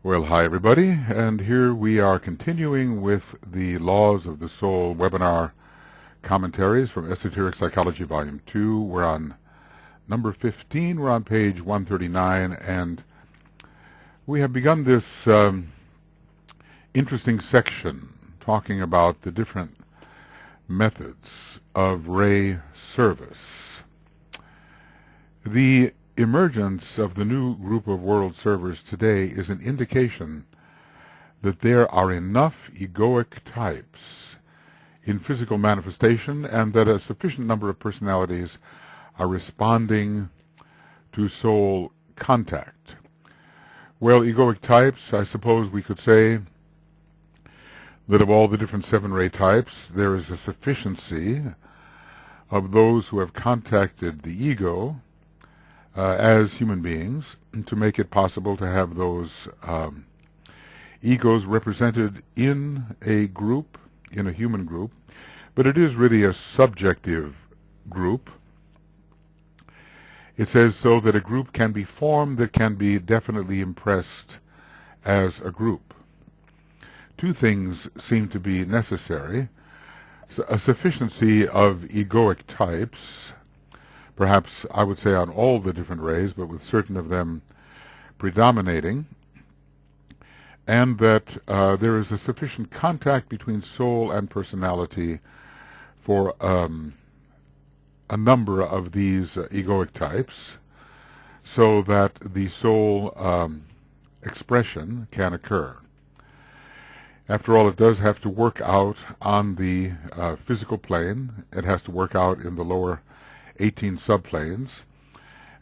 Well, hi everybody, and here we are continuing with the Laws of the Soul webinar commentaries from Esoteric Psychology Volume 2. We're on number 15, we're on page 139, and we have begun this interesting section talking about the different methods of ray service. The emergence of the new group of world servers today is an indication that there are enough egoic types in physical manifestation and that a sufficient number of personalities are responding to soul contact. Well, egoic types, I suppose we could say that of all the different 7-ray types, there is a sufficiency of those who have contacted the ego as human beings to make it possible to have those egos represented in a group, in a human group. But it is really a subjective group. It says so that a group can be formed that can be definitely impressed as a group. Two things seem to be necessary. A sufficiency of egoic types, perhaps I would say on all the different rays, but with certain of them predominating, and that there is a sufficient contact between soul and personality for a number of these egoic types, so that the soul expression can occur. After all, it does have to work out on the physical plane. It has to work out in the lower 18 subplanes,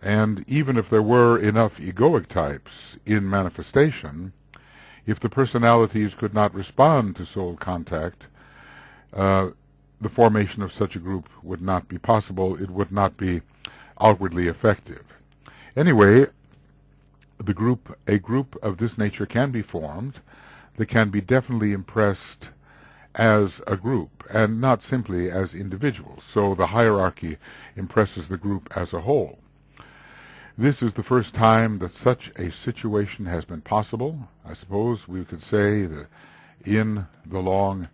and even if there were enough egoic types in manifestation, if the personalities could not respond to soul contact, the formation of such a group would not be possible. It would not be outwardly effective. Anyway, a group of this nature can be formed that can be definitely impressed as a group and not simply as individuals. So the hierarchy impresses the group as a whole. This is the first time that such a situation has been possible, I suppose we could say, that in the long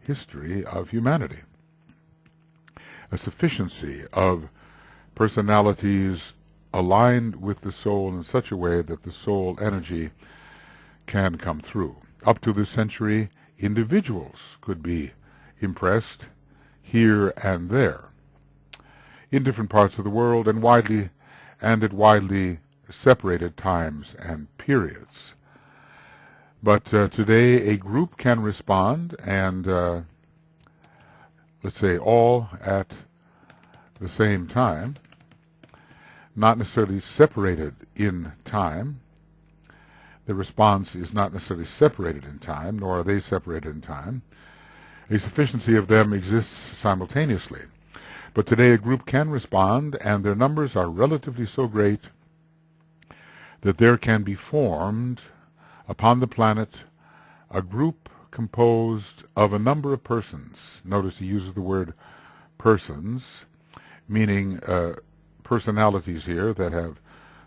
history of humanity. A sufficiency of personalities aligned with the soul in such a way that the soul energy can come through. Up to this century, individuals could be impressed here and there in different parts of the world and at widely separated times and periods. But today a group can respond, and let's say all at the same time, not necessarily separated in time. The response is not necessarily separated in time, nor are they separated in time. A sufficiency of them exists simultaneously. But today a group can respond, and their numbers are relatively so great that there can be formed upon the planet a group composed of a number of persons. Notice he uses the word persons, meaning personalities here that have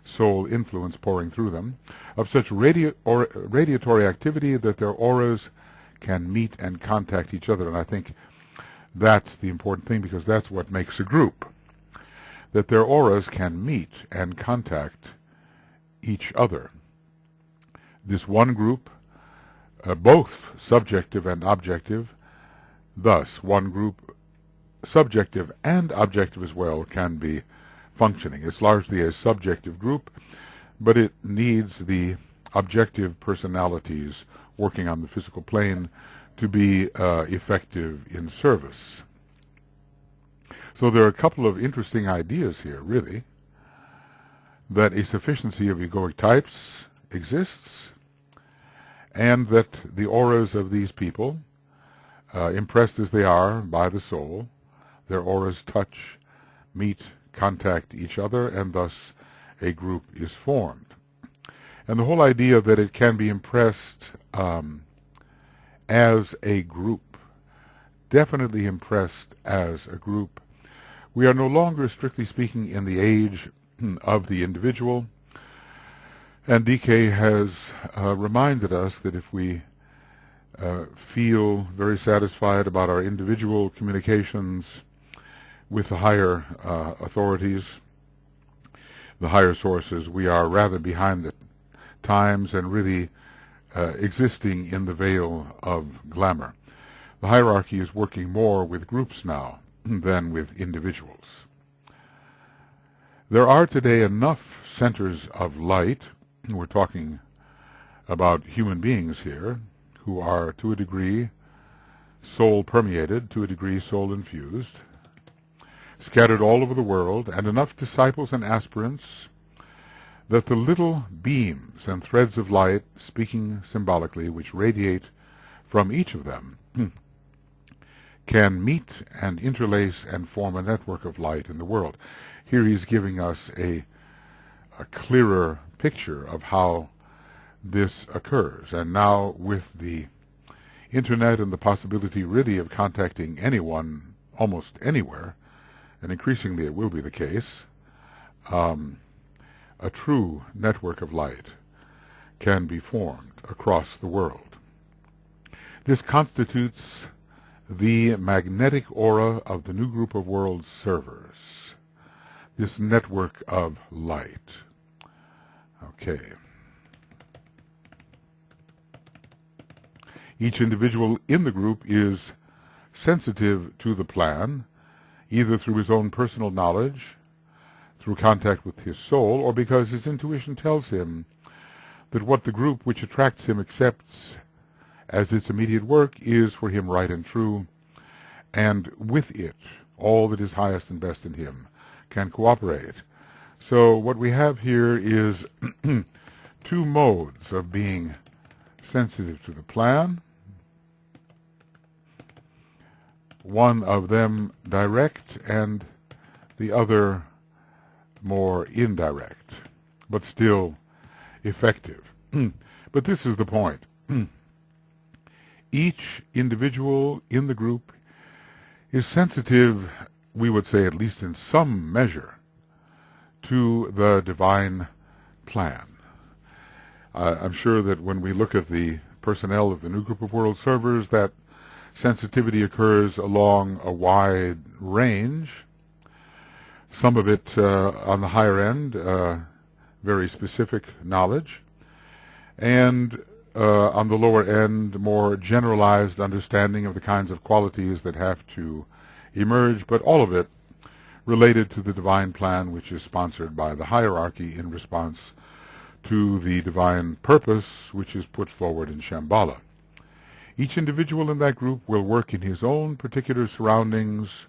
soul influence pouring through them, of such radiatory activity that their auras can meet and contact each other. And I think that's the important thing, because that's what makes a group, that their auras can meet and contact each other. This one group, both subjective and objective, thus one group, subjective and objective as well, can be functioning. It's largely a subjective group, but it needs the objective personalities working on the physical plane to be effective in service. So there are a couple of interesting ideas here, really, that a sufficiency of egoic types exists, and that the auras of these people, impressed as they are by the soul, their auras touch, meet, contact each other, and thus a group is formed. And the whole idea that it can be impressed as a group, definitely impressed as a group. We are no longer, strictly speaking, in the age of the individual. And DK has reminded us that if we feel very satisfied about our individual communications with the higher authorities, the higher sources, we are rather behind the times and really existing in the veil of glamour. The hierarchy is working more with groups now than with individuals. There are today enough centers of light, we're talking about human beings here, who are to a degree soul permeated, to a degree soul infused, scattered all over the world, and enough disciples and aspirants that the little beams and threads of light, speaking symbolically, which radiate from each of them, can meet and interlace and form a network of light in the world. Here he's giving us a clearer picture of how this occurs. And now with the internet and the possibility really of contacting anyone almost anywhere, and increasingly it will be the case, a true network of light can be formed across the world. This constitutes the magnetic aura of the new group of world servers, this network of light. Okay. Each individual in the group is sensitive to the plan, either through his own personal knowledge, through contact with his soul, or because his intuition tells him that what the group which attracts him accepts as its immediate work is for him right and true, and with it all that is highest and best in him can cooperate. So what we have here is two modes of being sensitive to the plan, one of them direct and the other more indirect, but still effective. But this is the point. Each individual in the group is sensitive, we would say at least in some measure, to the divine plan. I'm sure that when we look at the personnel of the new group of world servers, that sensitivity occurs along a wide range, some of it on the higher end, very specific knowledge, and on the lower end, more generalized understanding of the kinds of qualities that have to emerge, but all of it related to the divine plan, which is sponsored by the hierarchy in response to the divine purpose which is put forward in Shambhala. Each individual in that group will work in his own particular surroundings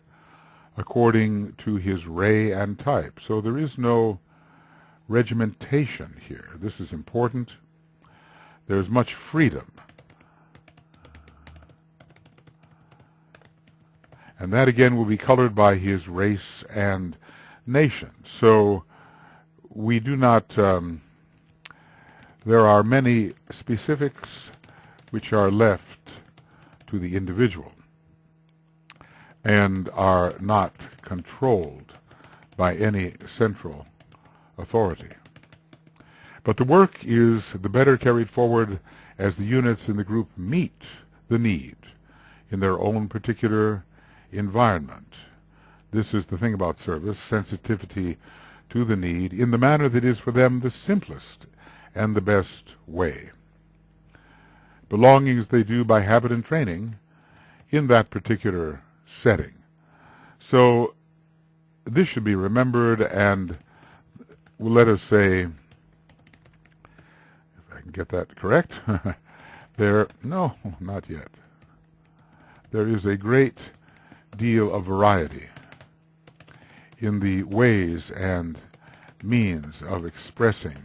according to his ray and type. So there is no regimentation here. This is important. There's much freedom. And that again will be colored by his race and nation. So we do not, there are many specifics which are left to the individual and are not controlled by any central authority. But the work is the better carried forward as the units in the group meet the need in their own particular environment. This is the thing about service, sensitivity to the need in the manner that is for them the simplest and the best way. Belonging as they do by habit and training in that particular setting. So this should be remembered, and let us say, if I can get that correct, no, not yet. There is a great deal of variety in the ways and means of expressing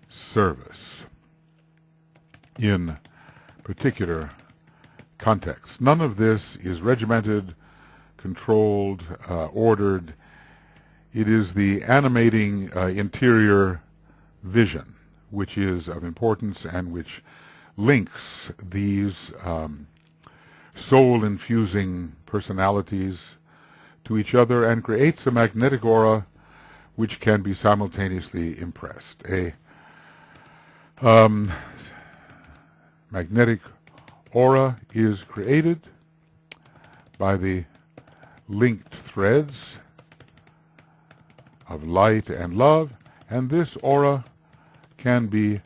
service in particular contexts. None of this is regimented, controlled, ordered. It is the animating interior vision which is of importance and which links these soul-infusing personalities to each other and creates a magnetic aura which can be simultaneously impressed. A Um, magnetic aura is created by the linked threads of light and love, and this aura can be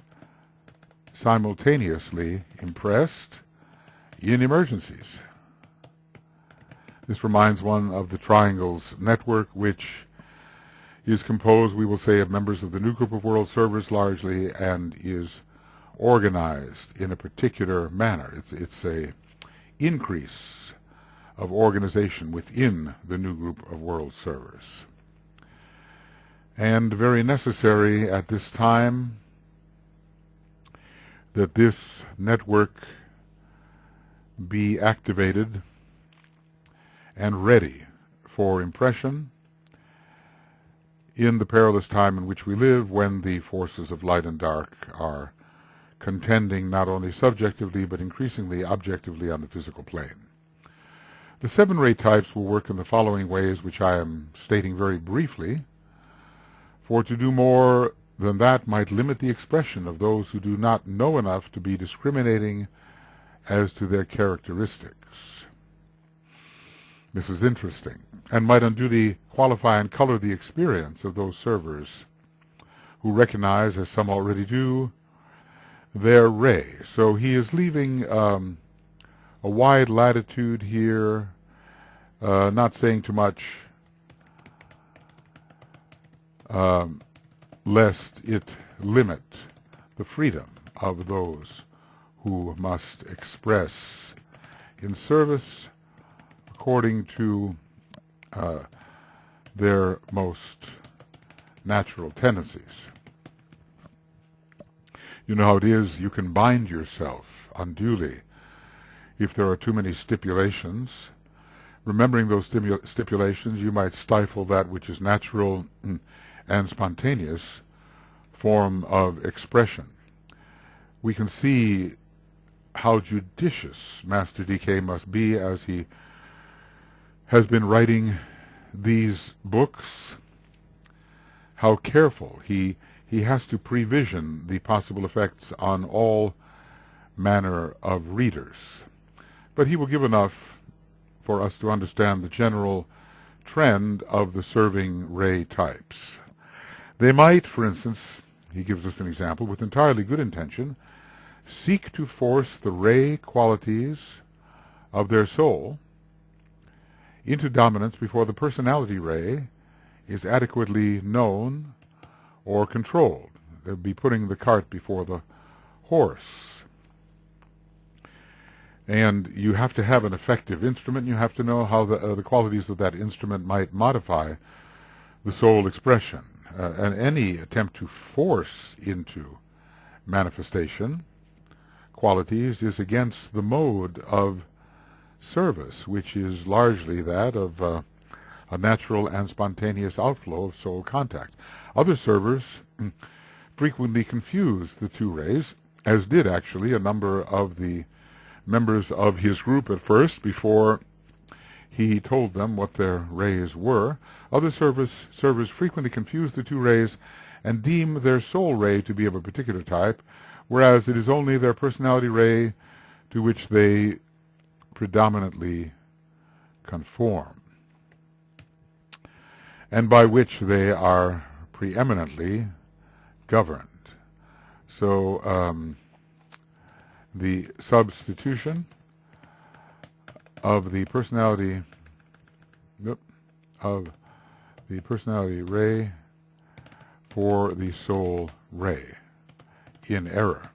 simultaneously impressed in emergencies. This reminds one of the triangles network, which is composed, we will say, of members of the new group of world servers largely, and is organized in a particular manner. It's a increase of organization within the new group of world servers. And very necessary at this time that this network be activated and ready for impression in the perilous time in which we live, when the forces of light and dark are contending not only subjectively but increasingly objectively on the physical plane. The 7 ray types will work in the following ways, which I am stating very briefly, for to do more than that might limit the expression of those who do not know enough to be discriminating as to their characteristics. This is interesting, and might unduly qualify and color the experience of those servers who recognize, as some already do, their ray. So he is leaving a wide latitude here, not saying too much, lest it limit the freedom of those who must express in service according to their most natural tendencies. You know how it is, you can bind yourself unduly if there are too many stipulations. Remembering those stipulations, you might stifle that which is natural and spontaneous form of expression. We can see how judicious Master DK must be as he has been writing these books, how careful he has to prevision the possible effects on all manner of readers. But he will give enough for us to understand the general trend of the serving ray types. They might, for instance, he gives us an example, with entirely good intention, seek to force the ray qualities of their soul into dominance before the personality ray is adequately known or controlled. They'll be putting the cart before the horse. And you have to have an effective instrument. You have to know how the qualities of that instrument might modify the soul expression. And any attempt to force into manifestation qualities is against the mode of service, which is largely that of a natural and spontaneous outflow of soul contact. Other servers frequently confuse the 2 rays, as did actually a number of the members of his group at first, before he told them what their rays were. Other servers frequently confuse the 2 rays and deem their soul ray to be of a particular type, whereas it is only their personality ray to which they predominantly conform, and by which they are preeminently governed. So the substitution of the personality ray for the soul ray in error.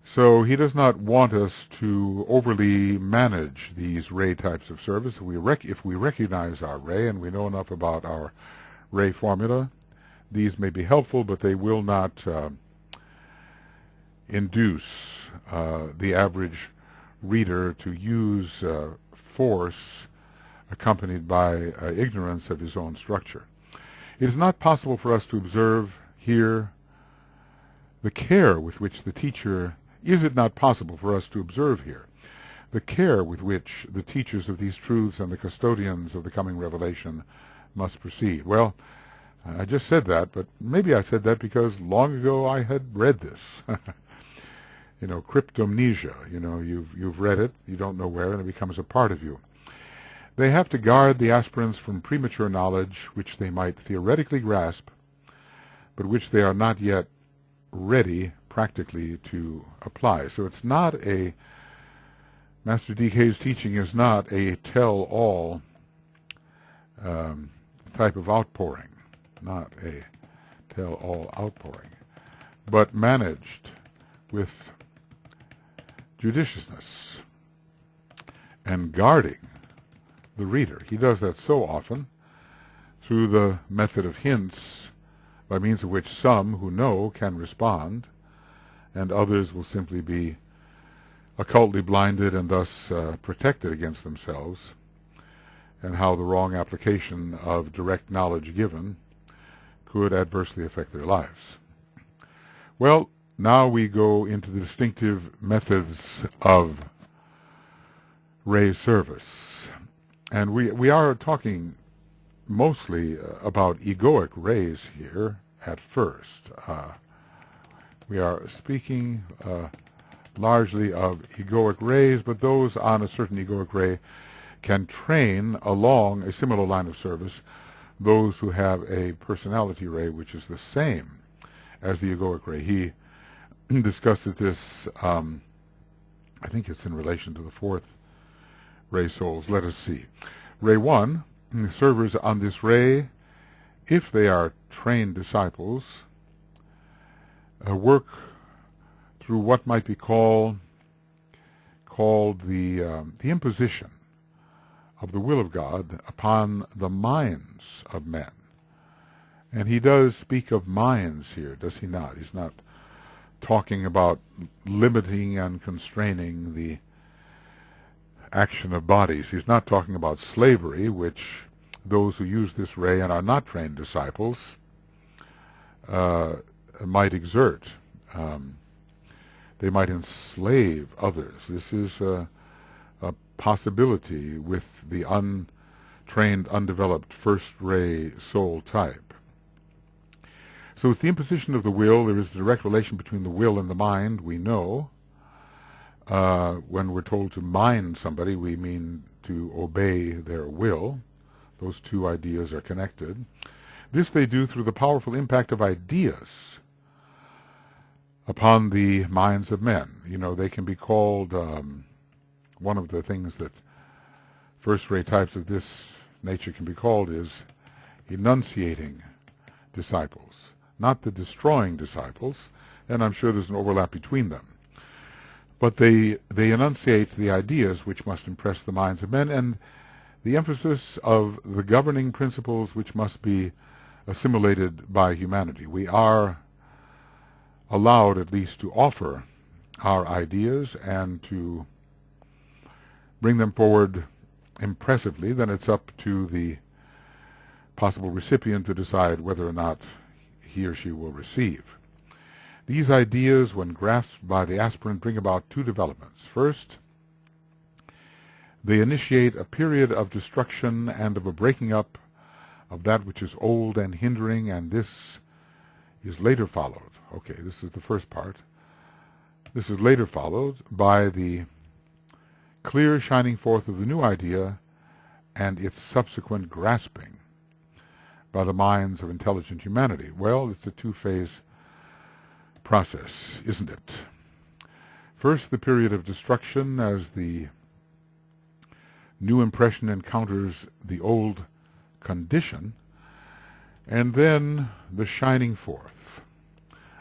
So he does not want us to overly manage these ray types of service. If we recognize our ray and we know enough about our ray formula, these may be helpful, but they will not induce the average reader to use force accompanied by ignorance of his own structure. It is not possible for us to observe here the care with which the teacher Is it not possible for us to observe here the care with which the teachers of these truths and the custodians of the coming revelation must proceed? Well, I just said that, but maybe I said that because long ago I had read this. Cryptomnesia. You've read it, you don't know where, and it becomes a part of you. They have to guard the aspirants from premature knowledge which they might theoretically grasp, but which they are not yet ready practically to apply. So it's not Master DK's teaching is not a tell-all type of outpouring, not a tell-all outpouring, but managed with judiciousness and guarding the reader. He does that so often through the method of hints, by means of which some who know can respond, and others will simply be occultly blinded and thus protected against themselves, and how the wrong application of direct knowledge given could adversely affect their lives. Well, now we go into the distinctive methods of ray service. And we are talking mostly about egoic rays here at first. We are speaking largely of egoic rays, but those on a certain egoic ray can train along a similar line of service those who have a personality ray which is the same as the egoic ray. He discusses this, I think it's in relation to the fourth ray souls. Let us see. Ray 1, servers on this ray, if they are trained disciples, work through what might be called the imposition of the will of God upon the minds of men. And he does speak of minds here, does he not? He's not talking about limiting and constraining the action of bodies. He's not talking about slavery, which those who use this ray and are not trained disciples might exert. They might enslave others. This is a possibility with the untrained, undeveloped first ray soul type. So it's the imposition of the will. There is a direct relation between the will and the mind, we know. When we're told to mind somebody, we mean to obey their will. Those two ideas are connected. This they do through the powerful impact of ideas upon the minds of men. They can be called, one of the things that first-ray types of this nature can be called is enunciating disciples, not the destroying disciples, and I'm sure there's an overlap between them. But they enunciate the ideas which must impress the minds of men, and the emphasis of the governing principles which must be assimilated by humanity. We are allowed at least to offer our ideas and to bring them forward impressively. Then it's up to the possible recipient to decide whether or not he or she will receive. These ideas, when grasped by the aspirant, bring about two developments. First, they initiate a period of destruction and of a breaking up of that which is old and hindering, and this is later followed. Okay, this is the first part. This is later followed by the clear shining forth of the new idea and its subsequent grasping by the minds of intelligent humanity. Well, it's a two-phase process, isn't it? First, the period of destruction as the new impression encounters the old condition, and then the shining forth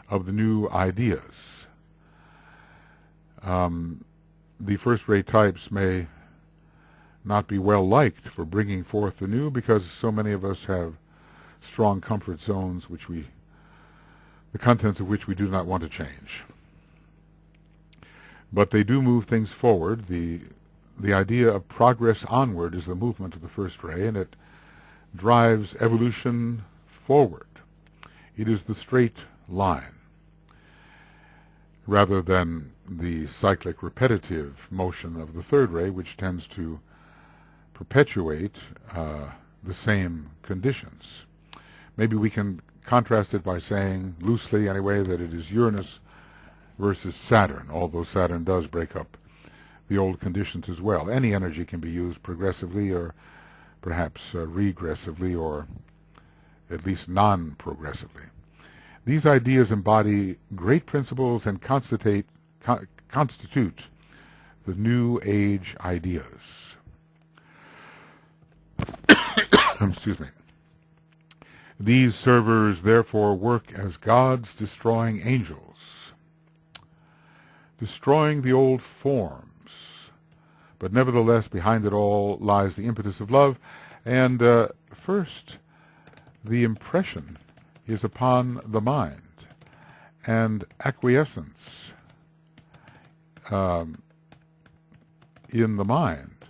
of the new ideas. The first-rate types may not be well liked for bringing forth the new, because so many of us have strong comfort zones the contents of which we do not want to change. But they do move things forward. The idea of progress onward is the movement of the first ray, and it drives evolution forward. It is the straight line, rather than the cyclic repetitive motion of the third ray, which tends to perpetuate the same conditions. Maybe we can contrast it by saying, loosely anyway, that it is Uranus versus Saturn, although Saturn does break up the old conditions as well. Any energy can be used progressively or perhaps regressively, or at least non-progressively. These ideas embody great principles and constitute the New Age ideas. Excuse me. These servers therefore work as God's destroying angels, destroying the old forms. But nevertheless, behind it all lies the impetus of love, and first, the impression is upon the mind, and acquiescence in the mind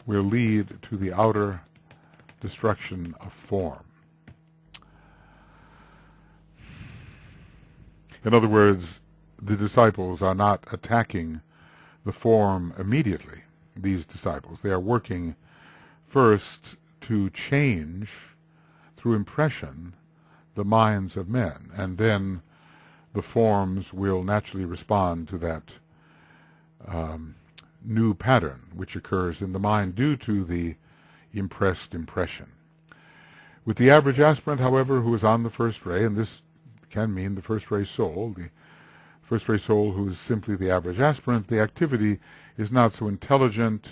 will lead to the outer destruction of form. In other words, the disciples are not attacking the form immediately, these disciples. They are working first to change, through impression, the minds of men, and then the forms will naturally respond to that new pattern which occurs in the mind due to the impressed impression. With the average aspirant, however, who is on the first ray, and this can mean the first ray soul who is simply the average aspirant, the activity is not so intelligent,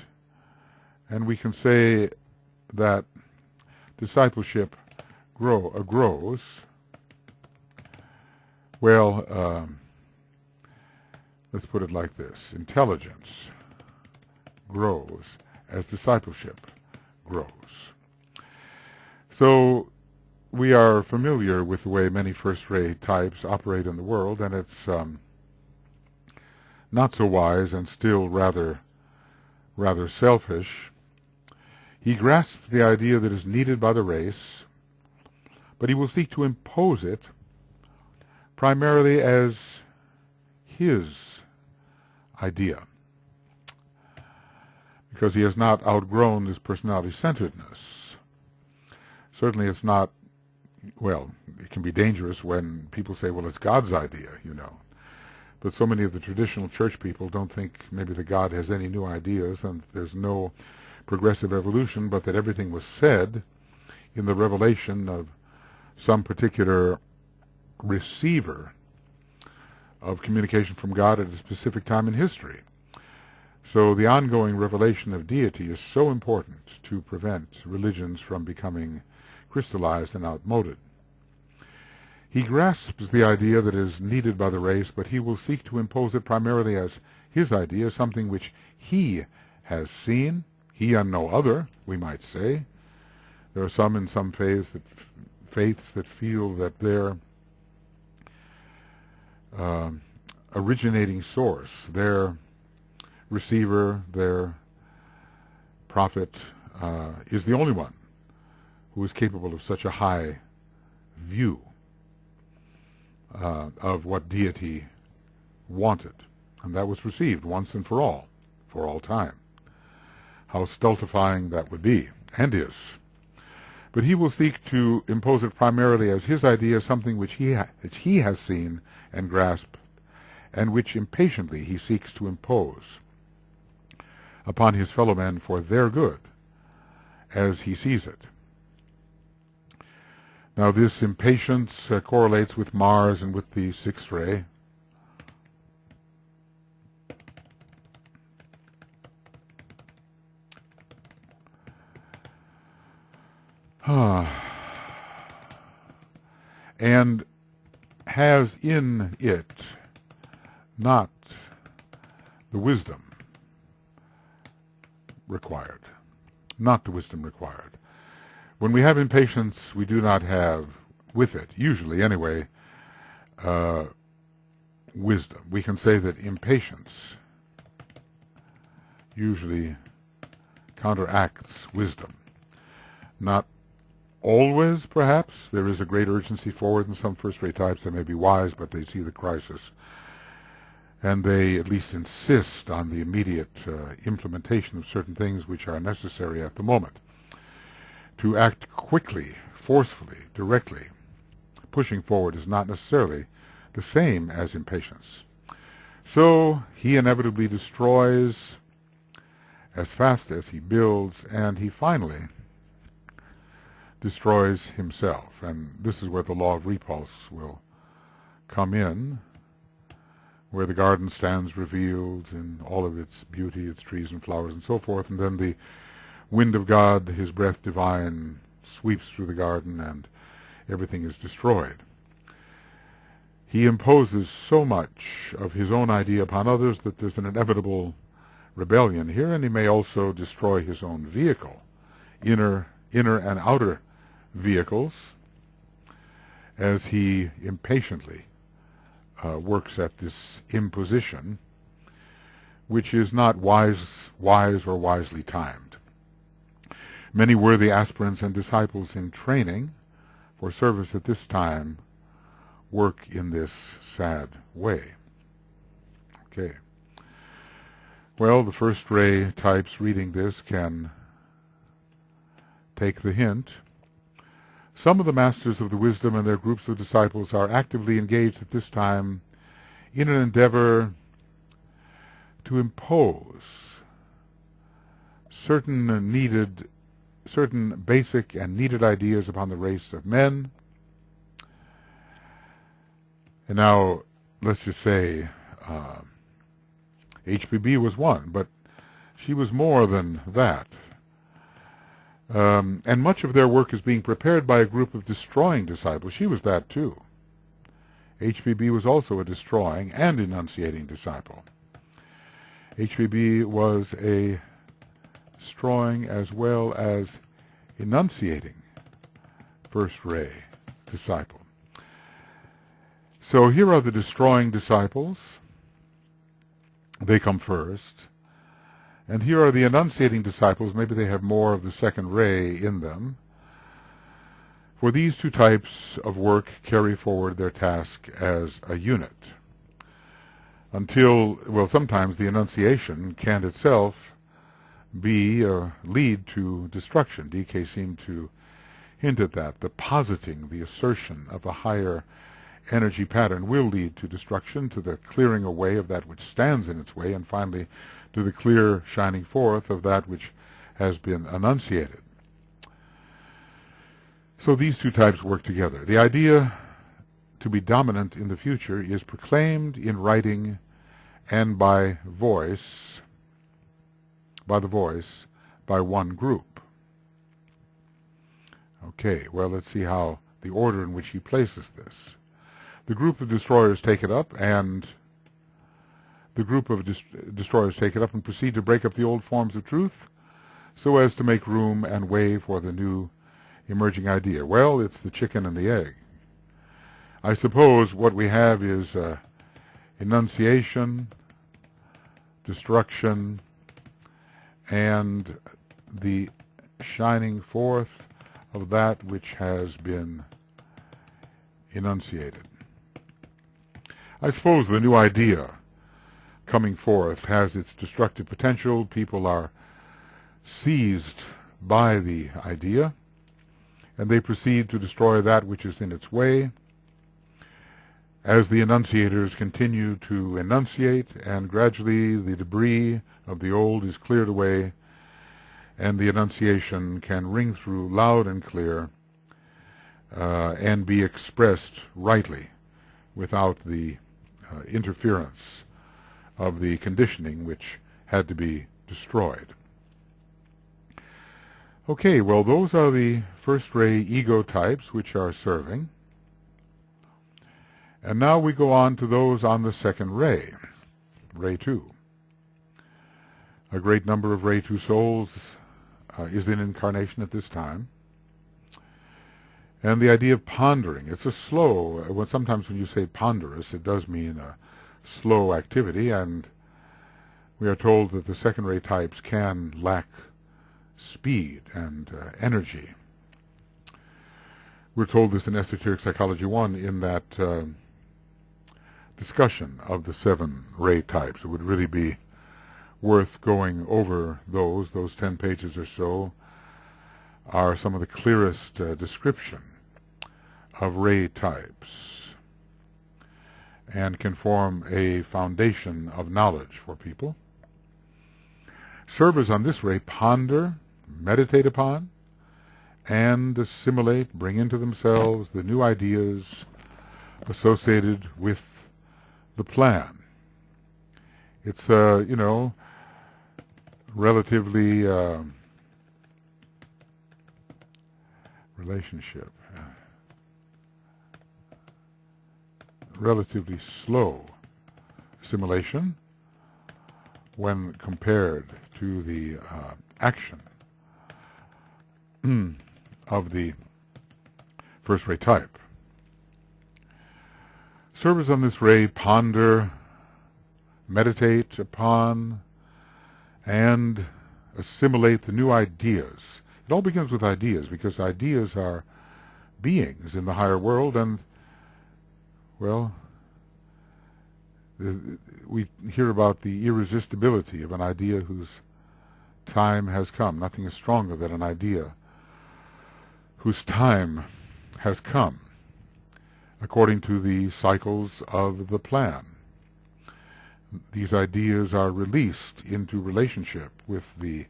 and we can say that discipleship grows. Well, let's put it like this. Intelligence grows as discipleship grows. So we are familiar with the way many first-ray types operate in the world, and it's not so wise and still rather selfish. He grasps the idea that is needed by the race, but he will seek to impose it primarily as his idea, because he has not outgrown this personality-centeredness. Certainly it's not, well, it can be dangerous when people say, well, it's God's idea, you know. But so many of the traditional church people don't think maybe that God has any new ideas and there's no progressive evolution, but that everything was said in the revelation of some particular receiver of communication from God at a specific time in history. So the ongoing revelation of deity is so important to prevent religions from becoming crystallized and outmoded. He grasps the idea that is needed by the race, but he will seek to impose it primarily as his idea, something which he has seen, he and no other, we might say. There are some in some faiths that feel that their originating source, their receiver, their prophet, is the only one who is capable of such a high view of what deity wanted. And that was received once and for all time. How stultifying that would be, and is. But he will seek to impose it primarily as his idea, something which he has seen and grasped, and which impatiently he seeks to impose upon his fellow men for their good, as he sees it. Now this impatience correlates with Mars and with the sixth ray. And has in it not the wisdom required. Not the wisdom required. When we have impatience, we do not have with it, usually anyway, wisdom. We can say that impatience usually counteracts wisdom. Not always, perhaps. There is a great urgency forward in some first-rate types. They may be wise, but they see the crisis. And they at least insist on the immediate implementation of certain things which are necessary at the moment. To act quickly forcefully, directly. Pushing forward is not necessarily the same as impatience. So he inevitably destroys as fast as he builds, and he finally destroys himself. And this is where the law of repulse will come in, where the garden stands revealed in all of its beauty, its trees and flowers and so forth, and then the wind of God, his breath divine, sweeps through the garden and everything is destroyed. He imposes so much of his own idea upon others that there's an inevitable rebellion here, and he may also destroy his own vehicle, inner and outer vehicles, as he impatiently works at this imposition, which is not wise or wisely timed. Many worthy aspirants and disciples in training for service at this time work in this sad way. Okay. Well, the first ray types reading this can take the hint. Some of the masters of the wisdom and their groups of disciples are actively engaged at this time in an endeavor to impose certain basic and needed ideas upon the race of men. And now, let's just say, HPB was one, but she was more than that. And much of their work is being prepared by a group of destroying disciples. She was that too. HPB was also a destroying and enunciating disciple. HPB was a destroying as well as enunciating first ray disciple. So here are the destroying disciples. They come first. And here are the enunciating disciples. Maybe they have more of the second ray in them. For these two types of work carry forward their task as a unit. Until, well, sometimes the enunciation can itself lead to destruction. DK seemed to hint at that. The positing, the assertion of a higher energy pattern will lead to destruction, to the clearing away of that which stands in its way, and finally to the clear shining forth of that which has been enunciated. So these two types work together. The idea to be dominant in the future is proclaimed in writing and by the voice, by one group. Okay, well, let's see how the order in which he places this. The group of destroyers take it up, and proceed to break up the old forms of truth so as to make room and way for the new emerging idea. Well, it's the chicken and the egg. I suppose what we have is enunciation, destruction, and the shining forth of that which has been enunciated. I suppose the new idea coming forth has its destructive potential. People are seized by the idea, and they proceed to destroy that which is in its way, as the enunciators continue to enunciate, and gradually the debris of the old is cleared away, and the enunciation can ring through loud and clear and be expressed rightly without the interference of the conditioning which had to be destroyed. Okay, well, those are the first ray ego types which are serving. And now we go on to those on the second ray, ray 2. A great number of ray 2 souls is in incarnation at this time. And the idea of pondering, it's a slow, sometimes when you say ponderous, it does mean a slow activity, and we are told that the second ray types can lack speed and energy. We're told this in Esoteric Psychology 1 in that discussion of the 7 ray types. It would really be worth going over those 10 pages or so are some of the clearest description of ray types and can form a foundation of knowledge for people. Servers on this ray ponder, meditate upon, and assimilate, bring into themselves the new ideas associated with the plan. It's relatively relatively slow assimilation when compared to the action of the first ray type. Servers on this ray ponder, meditate upon, and assimilate the new ideas. It all begins with ideas, because ideas are beings in the higher world, and, well, we hear about the irresistibility of an idea whose time has come. Nothing is stronger than an idea whose time has come, according to the cycles of the plan. These ideas are released into relationship with the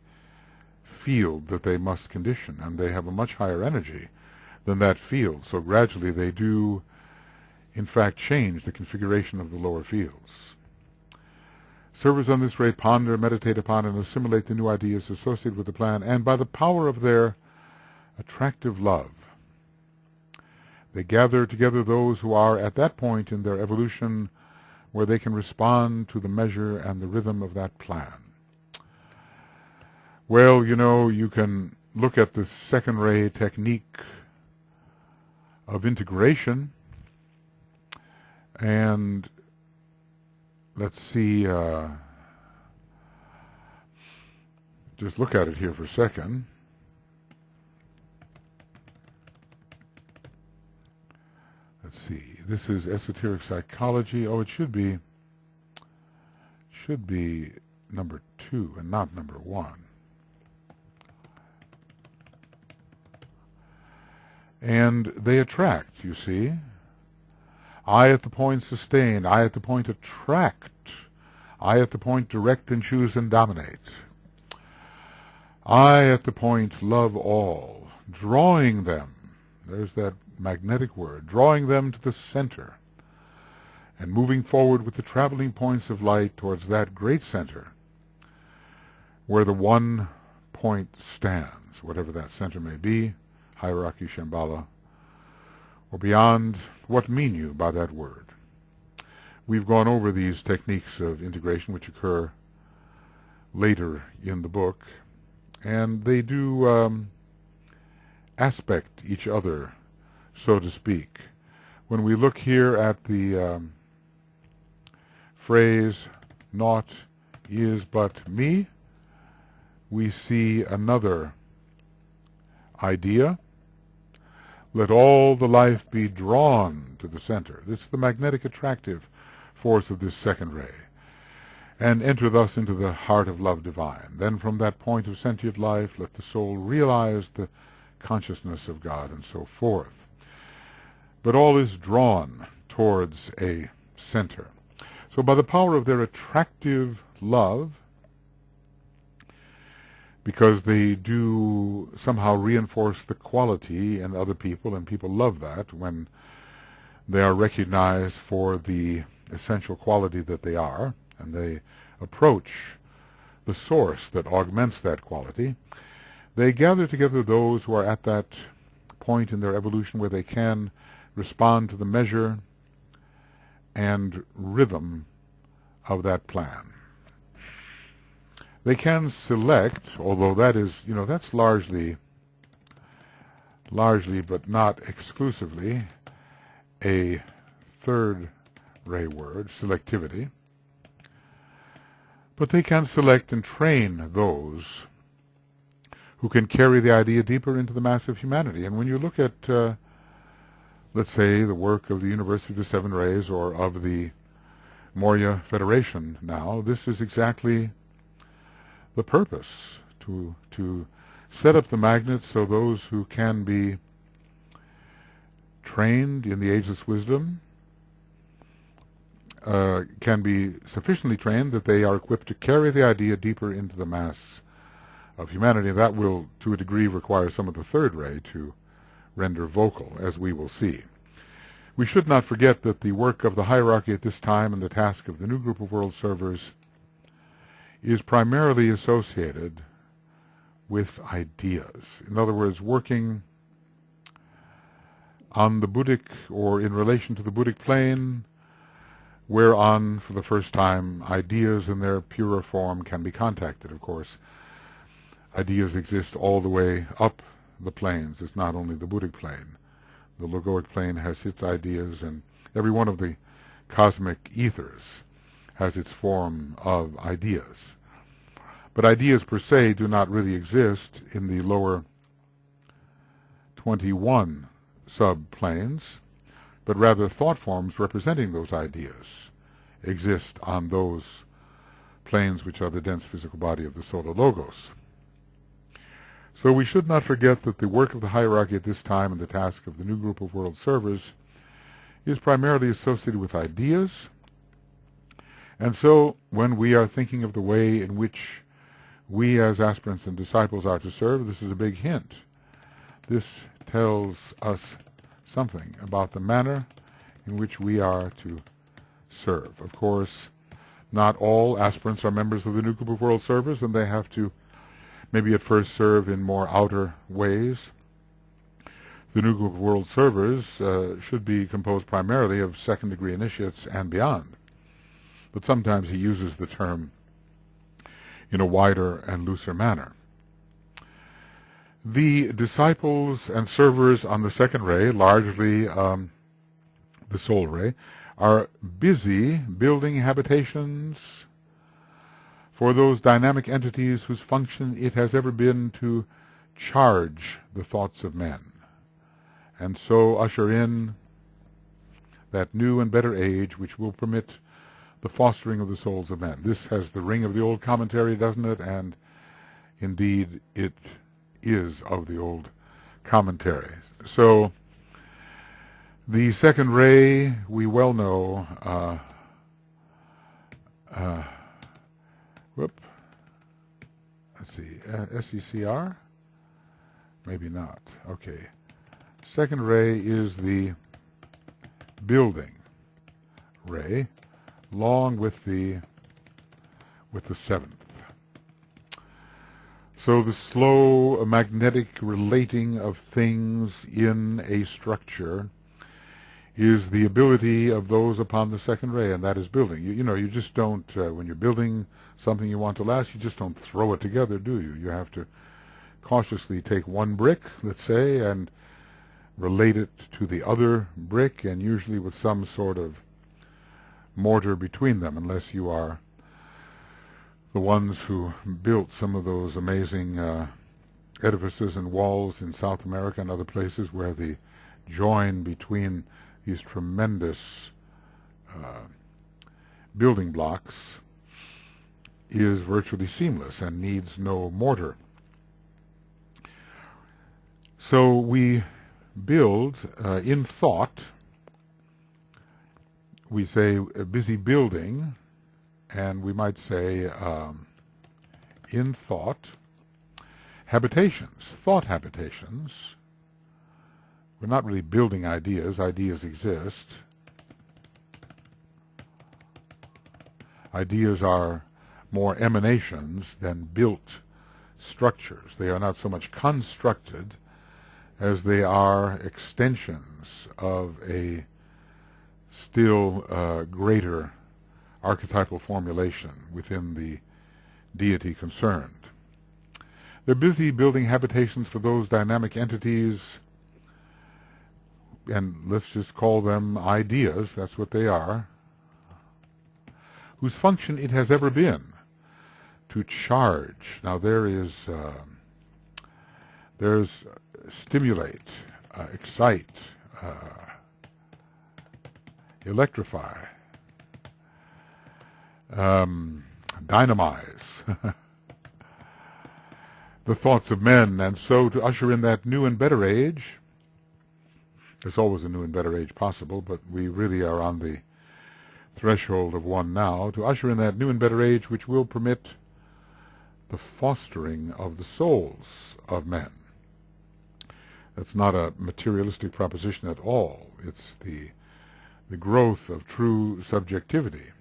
field that they must condition, and they have a much higher energy than that field. So gradually they do, in fact, change the configuration of the lower fields. Servers on this ray ponder, meditate upon, and assimilate the new ideas associated with the plan, and by the power of their attractive love, they gather together those who are at that point in their evolution where they can respond to the measure and the rhythm of that plan. Well, you can look at the second ray technique of integration, and let's see, just look at it here for a second. Let's see, this is esoteric psychology. Oh, it should be number 2 and not number 1. And they attract, you see. I at the point sustain, I at the point attract, I at the point direct and choose and dominate. I at the point love all, drawing them, there's that magnetic word, drawing them to the center, and moving forward with the traveling points of light towards that great center where the one point stands, whatever that center may be, hierarchy, Shambhala, or beyond. What mean you by that word? We've gone over these techniques of integration which occur later in the book, and they do aspect each other, so to speak. When we look here at the phrase, naught is but me, we see another idea. Let all the life be drawn to the center. This is the magnetic attractive force of this second ray. And enter thus into the heart of love divine. Then from that point of sentient life, let the soul realize the consciousness of God, and so forth. But all is drawn towards a center. So by the power of their attractive love, because they do somehow reinforce the quality in other people, and people love that when they are recognized for the essential quality that they are, and they approach the source that augments that quality. They gather together those who are at that point in their evolution where they can respond to the measure and rhythm of that plan. They can select, although that is, that's largely but not exclusively a third ray word, selectivity. But they can select and train those who can carry the idea deeper into the mass of humanity. And when you look at, let's say, the work of the University of the Seven Rays or of the Moria Federation now, this is exactly the purpose, to set up the magnets so those who can be trained in the ageless wisdom can be sufficiently trained that they are equipped to carry the idea deeper into the mass of humanity. That will, to a degree, require some of the third ray to render vocal, as we will see. We should not forget that the work of the hierarchy at this time and the task of the new group of world servers is primarily associated with ideas. In other words, working on the Buddhic, or in relation to the Buddhic plane, whereon, for the first time, ideas in their purer form can be contacted. Of course, ideas exist all the way up the planes. It's not only the Buddhic plane. The egoic plane has its ideas, and every one of the cosmic ethers has its form of ideas. But ideas per se do not really exist in the lower 21 subplanes, but rather thought forms representing those ideas exist on those planes which are the dense physical body of the Solar Logos. So we should not forget that the work of the hierarchy at this time and the task of the new group of world servers is primarily associated with ideas. And so when we are thinking of the way in which we as aspirants and disciples are to serve, this is a big hint. This tells us something about the manner in which we are to serve. Of course, not all aspirants are members of the new group of world servers, and they have to maybe at first serve in more outer ways. The new group of world servers should be composed primarily of second-degree initiates and beyond. But sometimes he uses the term in a wider and looser manner. The disciples and servers on the second ray, largely the soul ray, are busy building habitations for those dynamic entities whose function it has ever been to charge the thoughts of men, and so usher in that new and better age which will permit the fostering of the souls of men. This has the ring of the old commentary, doesn't it? And indeed it is of the old commentary. So the second ray, we well know, let's see, SECR? Maybe not. Okay. Second ray is the building ray, along with the seventh. So the slow magnetic relating of things in a structure is the ability of those upon the second ray, and that is building. You know, you just don't, when you're building something you want to last, you just don't throw it together, do you? You have to cautiously take one brick, let's say, and relate it to the other brick, and usually with some sort of mortar between them, unless you are the ones who built some of those amazing edifices and walls in South America and other places where the join between these tremendous building blocks is virtually seamless and needs no mortar. So we build in thought. We say busy building, and we might say in thought habitations, thought habitations. We're not really building ideas. Ideas exist. Ideas are more emanations than built structures. They are not so much constructed as they are extensions of a still greater archetypal formulation within the deity concerned. They're busy building habitations for those dynamic entities, and let's just call them ideas, that's what they are, whose function it has ever been to charge. Now there's stimulate, excite, electrify, dynamize. the thoughts of men, and so to usher in that new and better age. There's always a new and better age possible, but we really are on the threshold of one now, to usher in that new and better age which will permit the fostering of the souls of men. That's not a materialistic proposition at all. It's the growth of true subjectivity,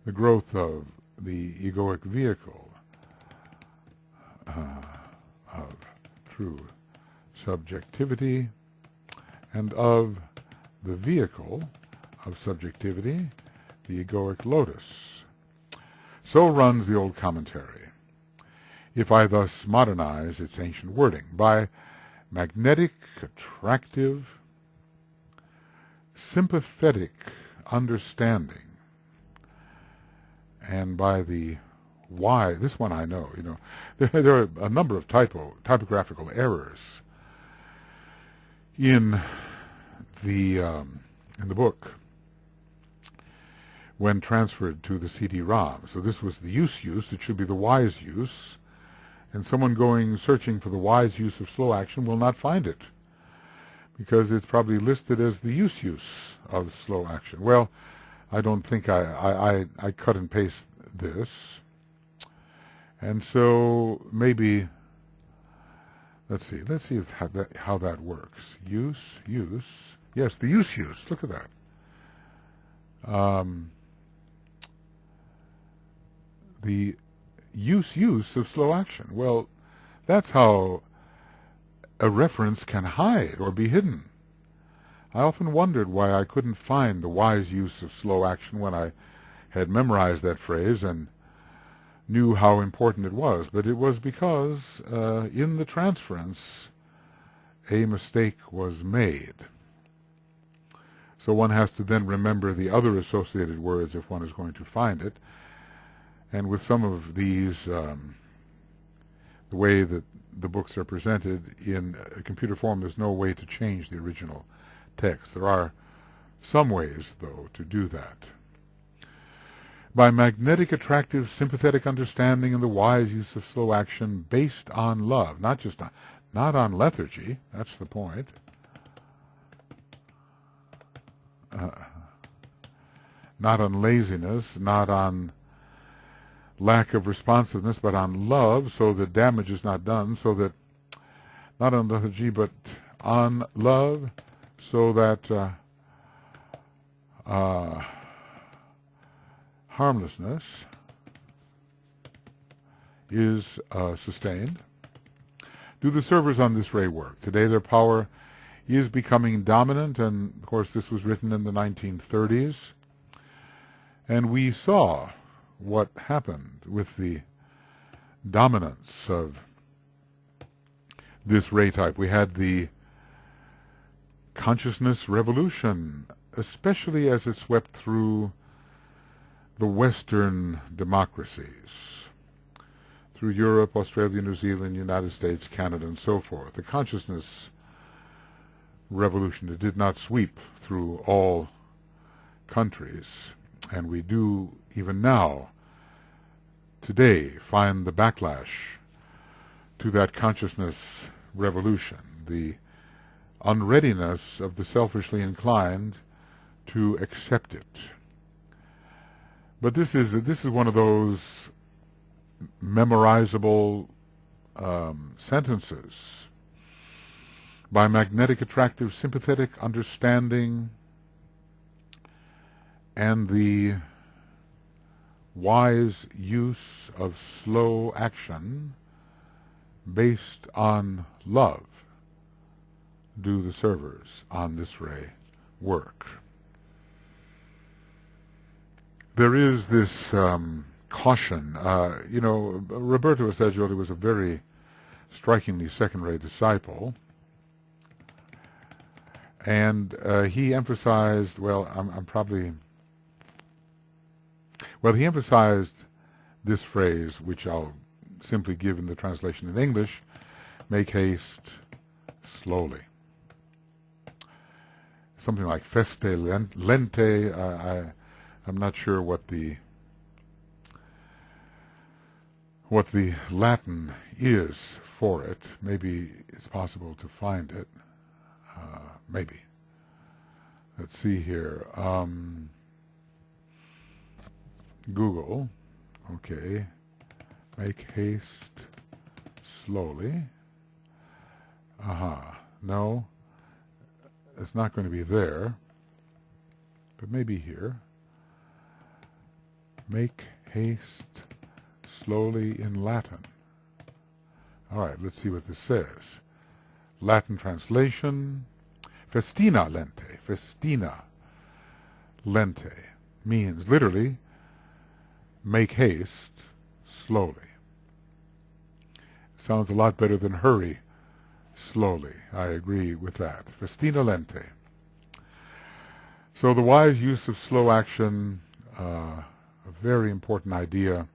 the growth of the egoic vehicle of true subjectivity, and of the vehicle of subjectivity, the egoic lotus. So runs the old commentary. If I thus modernize its ancient wording, by magnetic, attractive, sympathetic understanding, and by the why, this one I know, there are a number of typographical errors in the book when transferred to the CD-ROM. So this was the use, it should be the wise use, and someone going searching for the wise use of slow action will not find it, because it's probably listed as the use of slow action. Well, I don't think I cut and paste this, and so maybe let's see how that works. Use, yes, the use. Look at that. The use of slow action. Well, that's how a reference can hide or be hidden. I often wondered why I couldn't find the wise use of slow action when I had memorized that phrase and knew how important it was. But it was because in the transference a mistake was made. So one has to then remember the other associated words if one is going to find it. And with some of these, the way that the books are presented in a computer form, there's no way to change the original text. There are some ways, though, to do that. By magnetic, attractive, sympathetic understanding and the wise use of slow action based on love, not on lethargy, that's the point. Not on laziness, not on lack of responsiveness, but on love, so that damage is not done, so that, not on lethargy, but on love, so that harmlessness is sustained. Do the servers on this ray work? Today their power is becoming dominant, and of course this was written in the 1930s, and we saw what happened with the dominance of this ray type. We had the consciousness revolution, especially as it swept through the Western democracies, through Europe, Australia, New Zealand, United States, Canada, and so forth. The consciousness revolution, it did not sweep through all countries, and we do even now, today, find the backlash to that consciousness revolution, the unreadiness of the selfishly inclined to accept it. But this is one of those memorizable sentences. By magnetic, attractive, sympathetic understanding and the wise use of slow action based on love, do the servers on this ray work. There is this caution. Roberto Assagioli was a very strikingly second-rate disciple, and he emphasized, he emphasized this phrase, which I'll simply give in the translation in English: make haste slowly. Something like feste lente. I'm not sure what what the Latin is for it. Maybe it's possible to find it. Maybe. Let's see here. Google. Okay. Make haste slowly. No. It's not going to be there. But maybe here. Make haste slowly in Latin. All right, let's see what this says. Latin translation. Festina lente. Festina lente means literally make haste slowly. Sounds a lot better than hurry slowly. I agree with that. Festina lente. So the wise use of slow action, a very important idea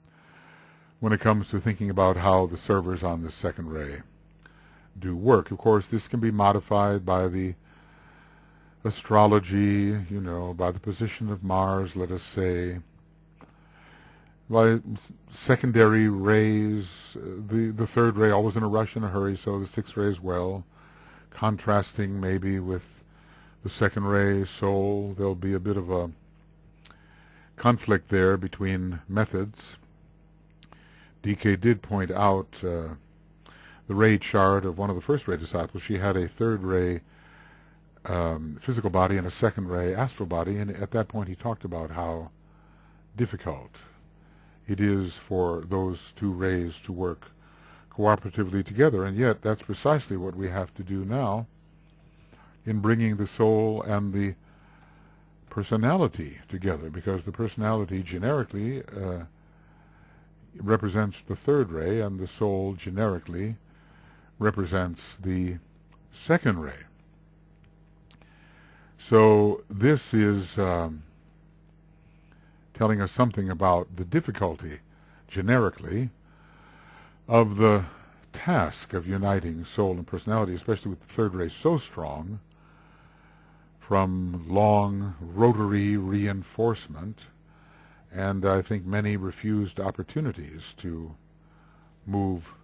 when it comes to thinking about how the servers on the second ray do work. Of course, this can be modified by the astrology, by the position of Mars, let us say, by secondary rays, the third ray always in a rush and a hurry, so the sixth ray as well, contrasting maybe with the second ray soul. There'll be a bit of a conflict there between methods. DK did point out the ray chart of one of the first ray disciples. She had a third ray physical body and a second ray astral body, and at that point he talked about how difficult it is for those two rays to work cooperatively together, and yet that's precisely what we have to do now in bringing the soul and the personality together, because the personality generically represents the third ray, and the soul generically represents the second ray. So this is telling us something about the difficulty, generically, of the task of uniting soul and personality, especially with the third ray so strong, from long rotary reinforcement, and I think many refused opportunities to move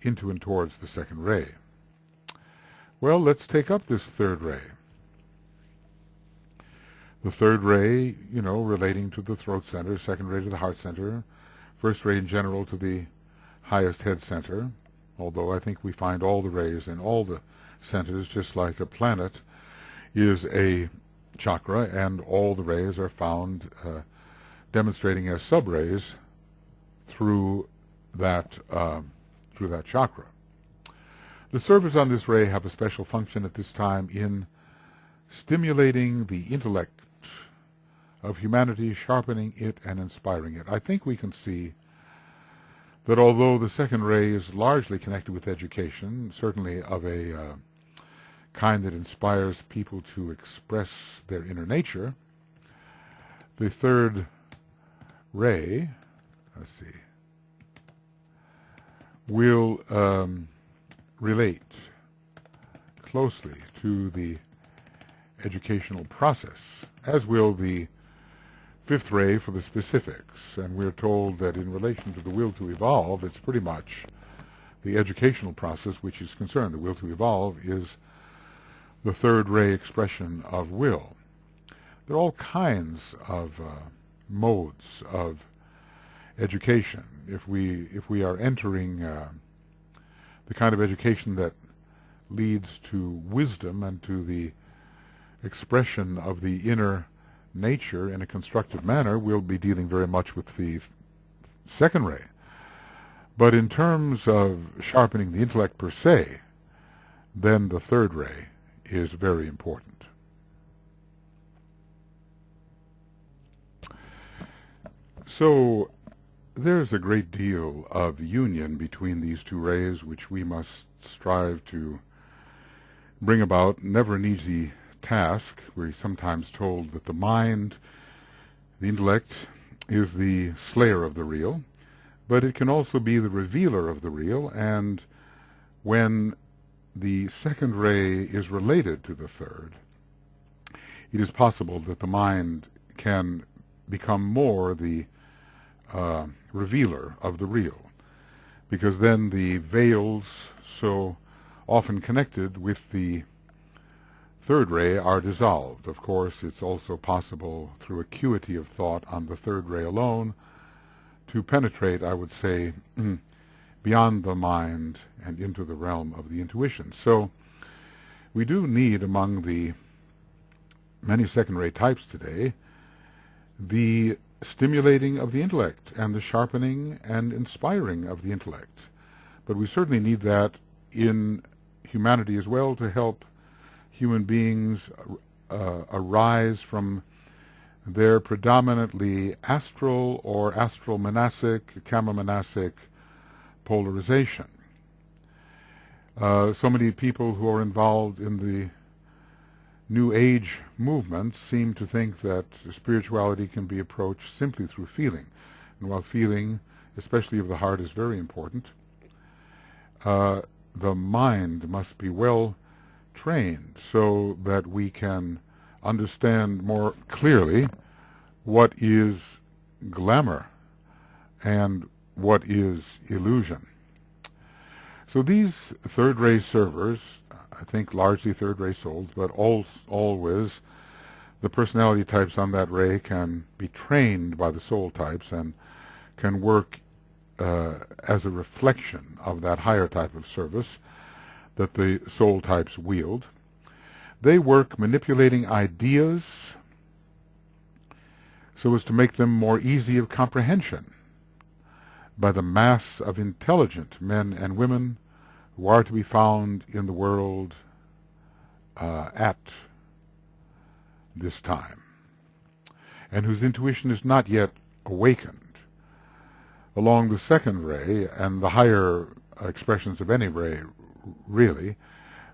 into and towards the second ray. Well, let's take up this third ray. The third ray, relating to the throat center, second ray to the heart center, first ray in general to the highest head center, although I think we find all the rays in all the centers, just like a planet is a chakra, and all the rays are found demonstrating as subrays through that chakra. The servers on this ray have a special function at this time in stimulating the intellect of humanity, sharpening it and inspiring it. I think we can see that although the second ray is largely connected with education, certainly of a kind that inspires people to express their inner nature, the third ray, will relate closely to the educational process, as will the fifth ray for the specifics. And we're told that in relation to the will to evolve, it's pretty much the educational process which is concerned. The will to evolve is the third ray expression of will. There are all kinds of modes of education. If we are entering the kind of education that leads to wisdom and to the expression of the inner nature in a constructive manner, we'll be dealing very much with the second ray. But in terms of sharpening the intellect per se, then the third ray is very important. So there's a great deal of union between these two rays, which we must strive to bring about. Never an easy task. We're sometimes told that the mind, the intellect, is the slayer of the real, but it can also be the revealer of the real, and when the second ray is related to the third, it is possible that the mind can become more the revealer of the real. because then the veils so often connected with the third ray are dissolved. Of course, it's also possible through acuity of thought on the third ray alone to penetrate, I would say, beyond the mind and into the realm of the intuition. So we do need, among the many second-ray types today, the stimulating of the intellect and the sharpening and inspiring of the intellect. But we certainly need that in humanity as well to help human beings arise from their predominantly astral or astral monastic, kama-monastic polarization. So many people who are involved in the New Age movements seem to think that spirituality can be approached simply through feeling. And while feeling, especially of the heart, is very important, the mind must be well trained so that we can understand more clearly what is glamour and what is illusion. So these third-ray servers, I think largely third-ray souls, but always the personality types on that ray can be trained by the soul types and can work as a reflection of that higher type of service that the soul types wield. They work manipulating ideas so as to make them more easy of comprehension by the mass of intelligent men and women who are to be found in the world at this time, and whose intuition is not yet awakened. Along the second ray and the higher expressions of any ray, really,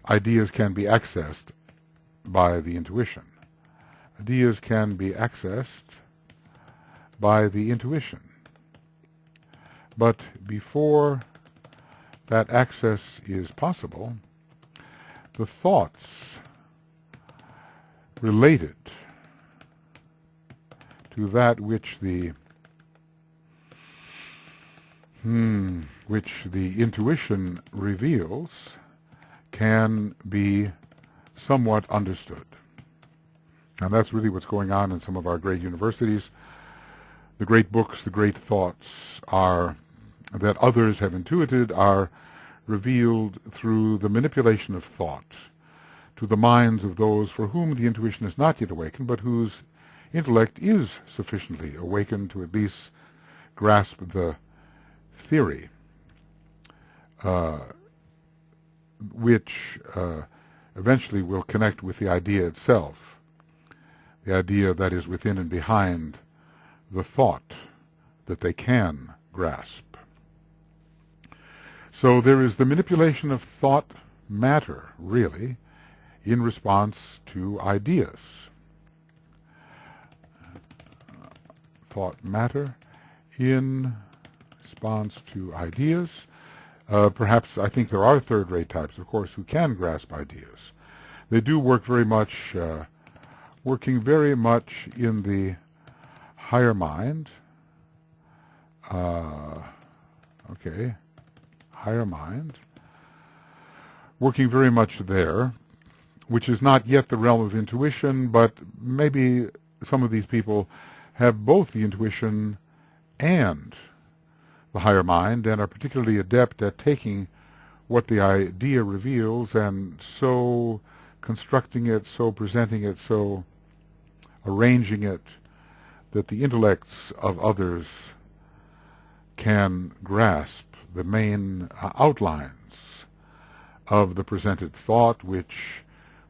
ideas can be accessed by the intuition. Ideas can be accessed by the intuition. But before that access is possible, the thoughts related to that which the intuition reveals can be somewhat understood. And that's really what's going on in some of our great universities. The great books, the great thoughts that others have intuited are revealed through the manipulation of thought to the minds of those for whom the intuition is not yet awakened, but whose intellect is sufficiently awakened to at least grasp the theory, which eventually will connect with the idea itself, the idea that is within and behind the thought that they can grasp. So there is the manipulation of thought matter, really, in response to ideas. Thought matter in response to ideas. Perhaps I think there are third-rate types, of course, who can grasp ideas. They do work very much, working very much in the higher mind. Higher mind. Working very much there, which is not yet the realm of intuition, but maybe some of these people have both the intuition and the higher mind, and are particularly adept at taking what the idea reveals and so constructing it, so presenting it, so arranging it that the intellects of others can grasp the main outlines of the presented thought, which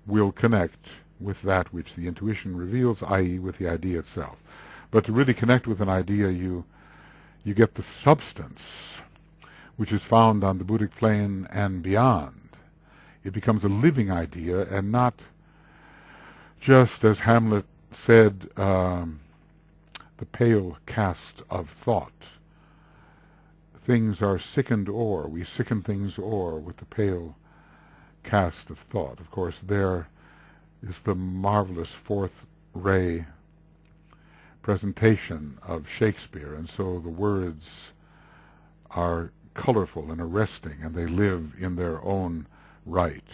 will connect with that which the intuition reveals, i.e. with the idea itself. But to really connect with an idea, you get the substance, which is found on the Buddhic plane and beyond. It becomes a living idea, and not just, as Hamlet said, the pale cast of thought. Things are sickened o'er. We sicken things o'er with the pale cast of thought. Of course, there is the marvelous fourth ray presentation of Shakespeare, and so the words are colorful and arresting, and they live in their own right.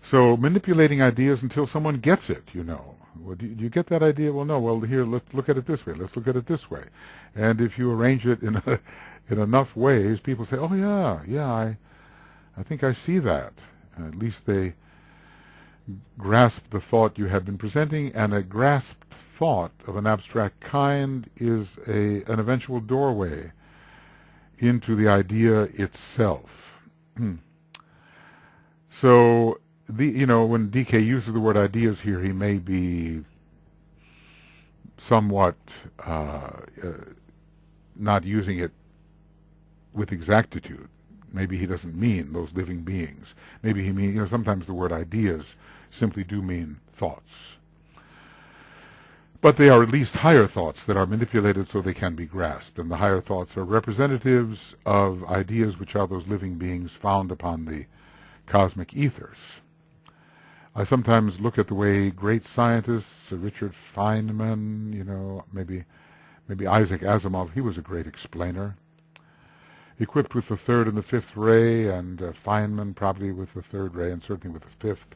So manipulating ideas until someone gets it, Well, do you get that idea? Well, no. Well, here, let's look at it this way. Let's look at it this way. And if you arrange it in in enough ways, people say, oh, I think I see that. At least they grasp the thought you have been presenting, and a grasped thought of an abstract kind is an eventual doorway into the idea itself. So, when DK uses the word ideas here, he may be somewhat not using it with exactitude. Maybe he doesn't mean those living beings. Maybe he means, sometimes the word ideas simply do mean thoughts. But they are at least higher thoughts that are manipulated so they can be grasped. And the higher thoughts are representatives of ideas which are those living beings found upon the cosmic ethers. I sometimes look at the way great scientists, Richard Feynman, maybe Isaac Asimov, he was a great explainer, equipped with the third and the fifth ray, and Feynman probably with the third ray, and certainly with the fifth,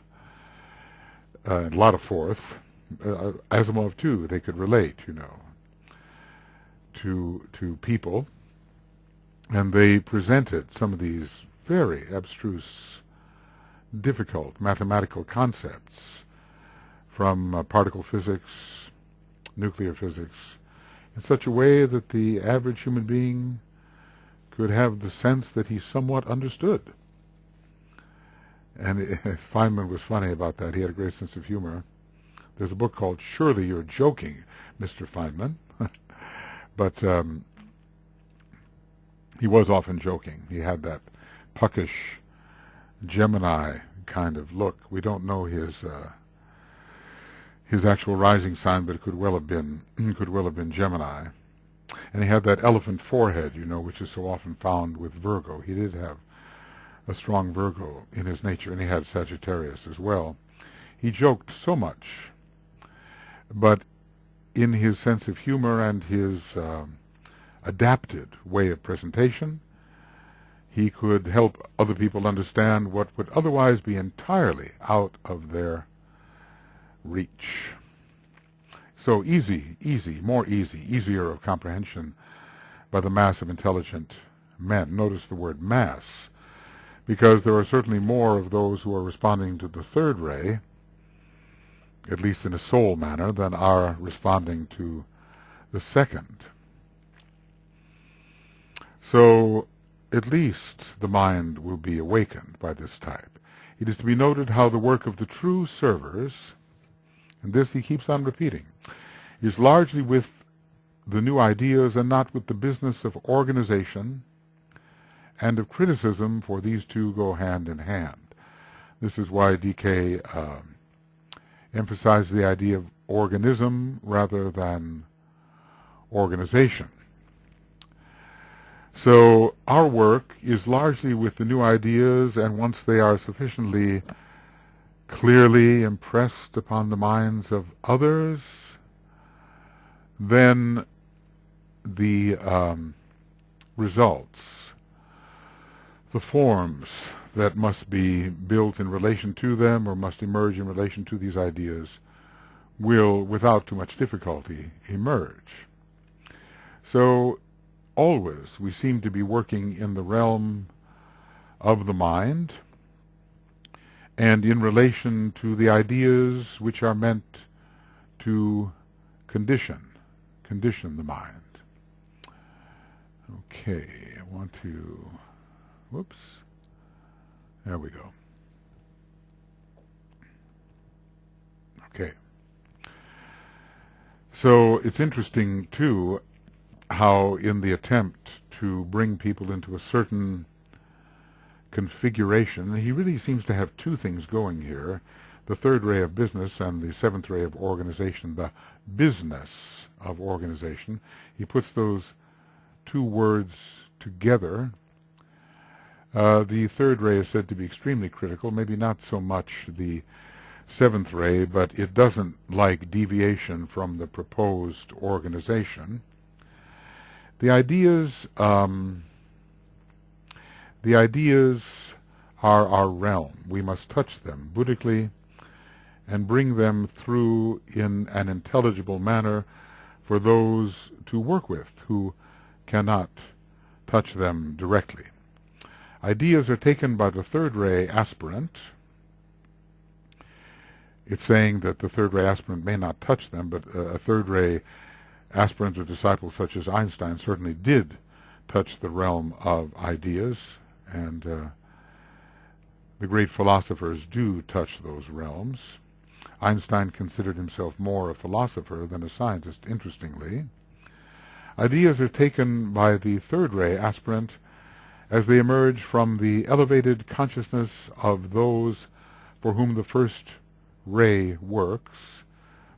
and a lot of fourth. Asimov too, they could relate, to people, and they presented some of these very abstruse, difficult mathematical concepts from particle physics, nuclear physics, in such a way that the average human being could have the sense that he somewhat understood. And Feynman was funny about that. He had a great sense of humor. There's a book called Surely You're Joking, Mr. Feynman. But he was often joking. He had that puckish Gemini kind of look. We don't know his actual rising sign, but it could well have been Gemini. And he had that elephant forehead, which is so often found with Virgo. He did have a strong Virgo in his nature, and he had Sagittarius as well. He joked so much, but in his sense of humor and his adapted way of presentation, he could help other people understand what would otherwise be entirely out of their reach. So easier of comprehension by the mass of intelligent men. Notice the word mass, because there are certainly more of those who are responding to the third ray, at least in a soul manner, than are responding to the second. So at least the mind will be awakened by this type. It is to be noted how the work of the true servers, and this he keeps on repeating, is largely with the new ideas and not with the business of organization and of criticism, for these two go hand in hand. This is why DK emphasizes the idea of organism rather than organization. So our work is largely with the new ideas, and once they are sufficiently clearly impressed upon the minds of others, then the results, the forms that must be built in relation to them or must emerge in relation to these ideas will, without too much difficulty, emerge. So always we seem to be working in the realm of the mind and in relation to the ideas which are meant to condition the mind. Okay, I want to, whoops, there we go. Okay. So it's interesting, too, how in the attempt to bring people into a certain configuration, he really seems to have two things going here, the third ray of business and the seventh ray of organization, the business of organization. He puts those two words together. The third ray is said to be extremely critical, maybe not so much the seventh ray, but it doesn't like deviation from the proposed organization. The ideas, the ideas are our realm. We must touch them Buddhically and bring them through in an intelligible manner for those to work with who cannot touch them directly. Ideas are taken by the third ray aspirant. It's saying that the third ray aspirant may not touch them, but a third ray aspirant or disciple such as Einstein certainly did touch the realm of ideas, and the great philosophers do touch those realms. Einstein considered himself more a philosopher than a scientist, interestingly. Ideas are taken by the third ray aspirant as they emerge from the elevated consciousness of those for whom the first ray works.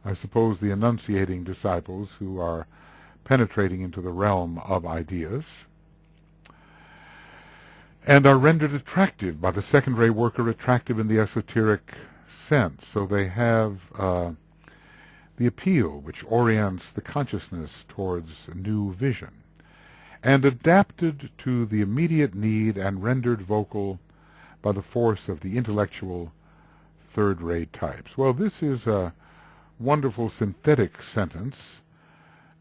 I suppose the enunciating disciples who are penetrating into the realm of ideas, and are rendered attractive by the second ray worker, attractive in the esoteric sense. So they have the appeal which orients the consciousness towards a new vision, and adapted to the immediate need and rendered vocal by the force of the intellectual third ray types. Well, this is a wonderful synthetic sentence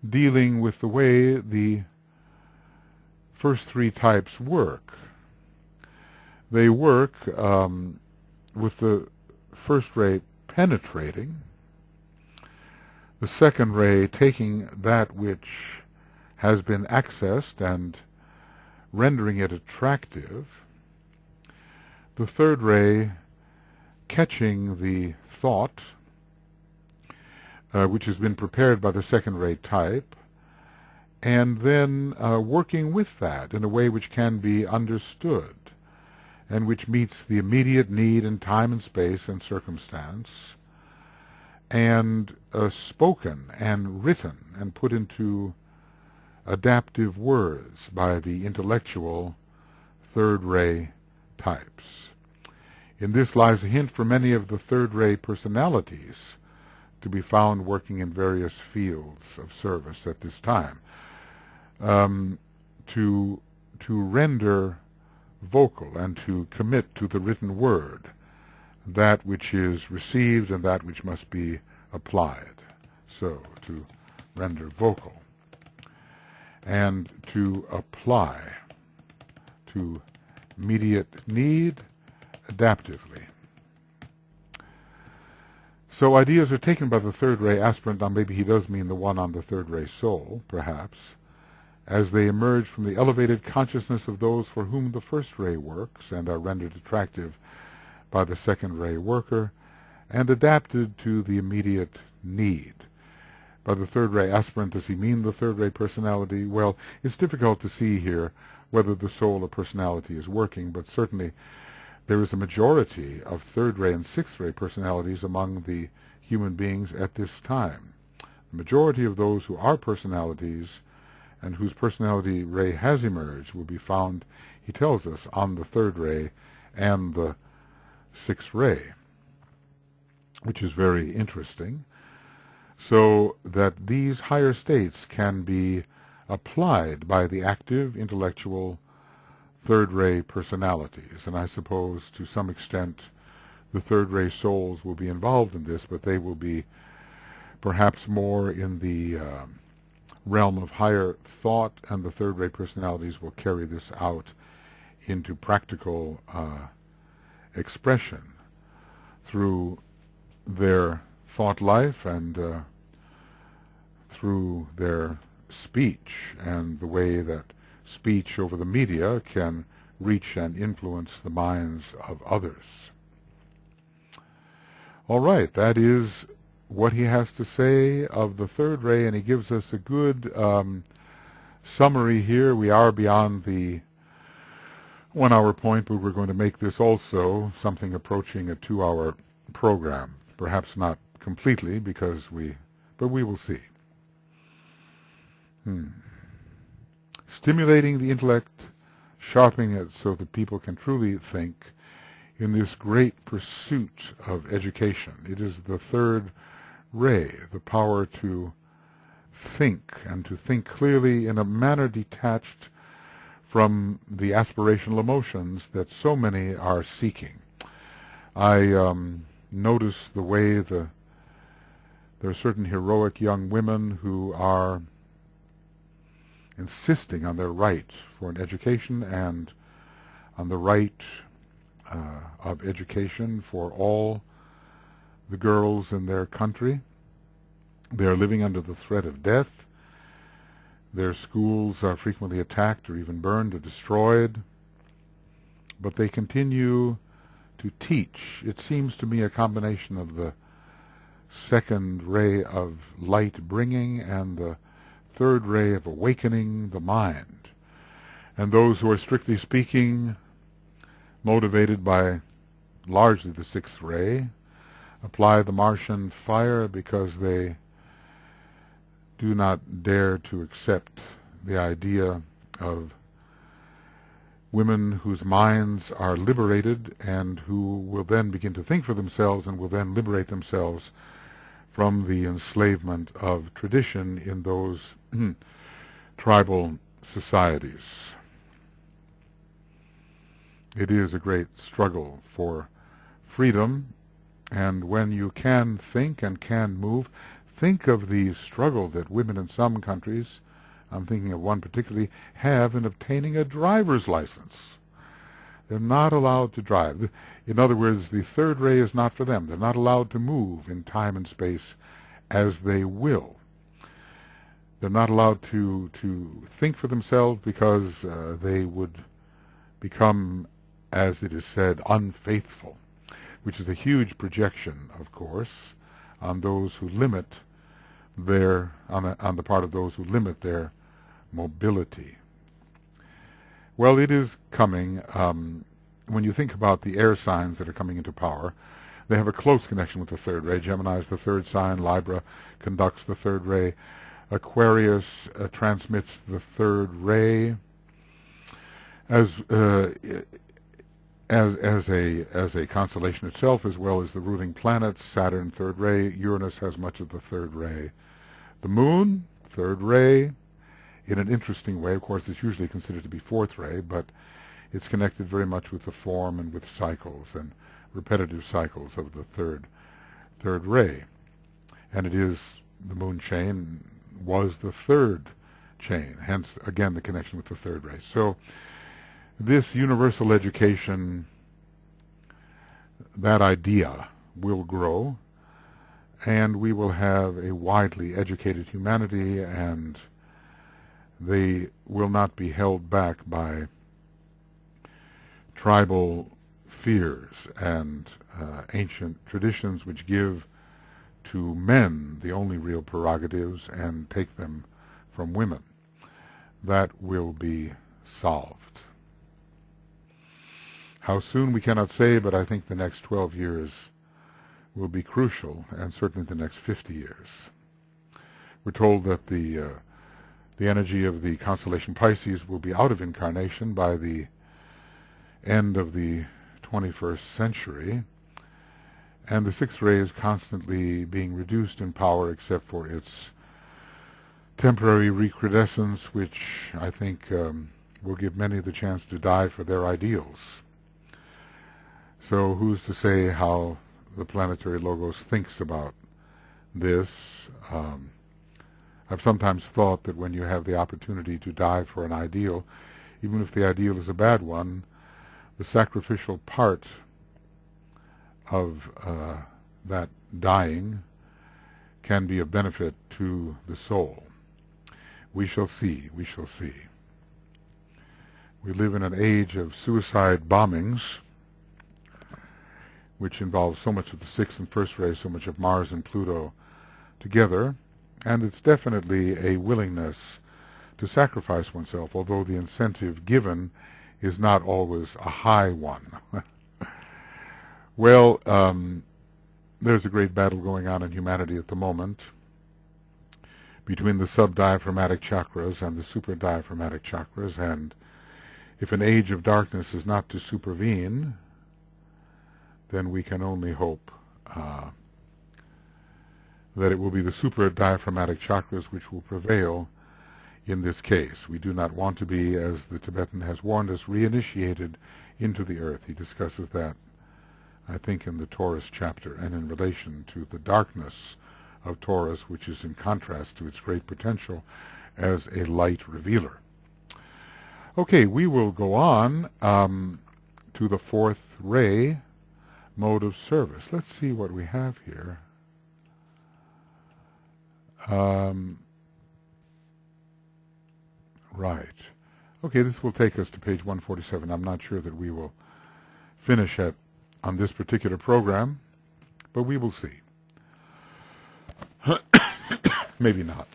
dealing with the way the first three types work. They work with the first ray penetrating, the second ray taking that which has been accessed and rendering it attractive, the third ray catching the thought which has been prepared by the second ray type, and then working with that in a way which can be understood and which meets the immediate need in time and space and circumstance, and spoken and written and put into adaptive words by the intellectual third ray types. In this lies a hint for many of the third ray personalities to be found working in various fields of service at this time, to render vocal and to commit to the written word that which is received and that which must be applied. So, to render vocal and to apply to immediate need adaptively. So ideas are taken by the third ray aspirant, now maybe he does mean the one on the third ray soul, perhaps, as they emerge from the elevated consciousness of those for whom the first ray works and are rendered attractive by the second ray worker and adapted to the immediate need. By the third ray aspirant, does he mean the third ray personality? Well, it's difficult to see here whether the soul or personality is working, but certainly there is a majority of third ray and sixth ray personalities among the human beings at this time. The majority of those who are personalities and whose personality ray has emerged will be found, he tells us, on the third ray and the sixth ray, which is very interesting, so that these higher states can be applied by the active intellectual third ray personalities. And I suppose to some extent the third ray souls will be involved in this, but they will be perhaps more in the realm of higher thought, and the third ray personalities will carry this out into practical expression through their thought life and through their speech, and the way that speech over the media can reach and influence the minds of others. All right, that is what he has to say of the third ray, and he gives us a good summary here. We are beyond the 1 hour point, but we're going to make this also something approaching a 2 hour program. Perhaps not completely, but we will see. Stimulating the intellect, sharpening it so that people can truly think in this great pursuit of education. It is the third ray, the power to think, and to think clearly in a manner detached from the aspirational emotions that so many are seeking. I notice the way there are certain heroic young women who are insisting on their right for an education and on the right of education for all the girls in their country. They are living under the threat of death. Their schools are frequently attacked or even burned or destroyed. But they continue to teach. It seems to me a combination of the second ray of light bringing and the third ray of awakening the mind. And those who are strictly speaking motivated by largely the sixth ray apply the Martian fire because they do not dare to accept the idea of women whose minds are liberated and who will then begin to think for themselves and will then liberate themselves from the enslavement of tradition in those tribal societies. It is a great struggle for freedom, and when you can think and can move, think of the struggle that women in some countries, I'm thinking of one particularly, have in obtaining a driver's license. They're not allowed to drive. In other words, the third ray is not for them. They're not allowed to move in time and space as they will. They're not allowed to think for themselves because they would become, as it is said, unfaithful, which is a huge projection, of course, on those who limit on the part of those who limit their mobility. Well, it is coming. When you think about the air signs that are coming into power, they have a close connection with the third ray. Gemini is the third sign. Libra conducts the third ray. Aquarius transmits the third ray. As a constellation itself, as well as the ruling planets, Saturn, third ray. Uranus has much of the third ray. The moon, third ray, in an interesting way. Of course, it's usually considered to be fourth ray, but it's connected very much with the form and with cycles and repetitive cycles of the third ray. And it is, the moon chain was the third chain, hence, again, the connection with the third ray. So this universal education, that idea will grow, and we will have a widely educated humanity, and they will not be held back by tribal fears and ancient traditions which give to men the only real prerogatives and take them from women. That will be solved. How soon we cannot say, but I think the next 12 years will be crucial, and certainly the next 50 years. We're told that the energy of the constellation Pisces will be out of incarnation by the end of the 21st century, and the sixth ray is constantly being reduced in power except for its temporary recrudescence, which I think will give many the chance to die for their ideals. So who's to say how the planetary logos thinks about this? I've sometimes thought that when you have the opportunity to die for an ideal, even if the ideal is a bad one, the sacrificial part of that dying can be a benefit to the soul. We shall see, we shall see. We live in an age of suicide bombings, which involves so much of the sixth and first ray, so much of Mars and Pluto together, and it's definitely a willingness to sacrifice oneself, although the incentive given is not always a high one. Well, there's a great battle going on in humanity at the moment between the subdiaphragmatic chakras and the superdiaphragmatic chakras, and if an age of darkness is not to supervene, then we can only hope that it will be the supradiaphragmatic chakras which will prevail in this case. We do not want to be, as the Tibetan has warned us, reinitiated into the earth. He discusses that, I think, in the Taurus chapter, and in relation to the darkness of Taurus, which is in contrast to its great potential as a light revealer. Okay, we will go on to the fourth ray mode of service. Let's see what we have here. Right. Okay, this will take us to page 147. I'm not sure that we will finish on this particular program, but we will see. Maybe not.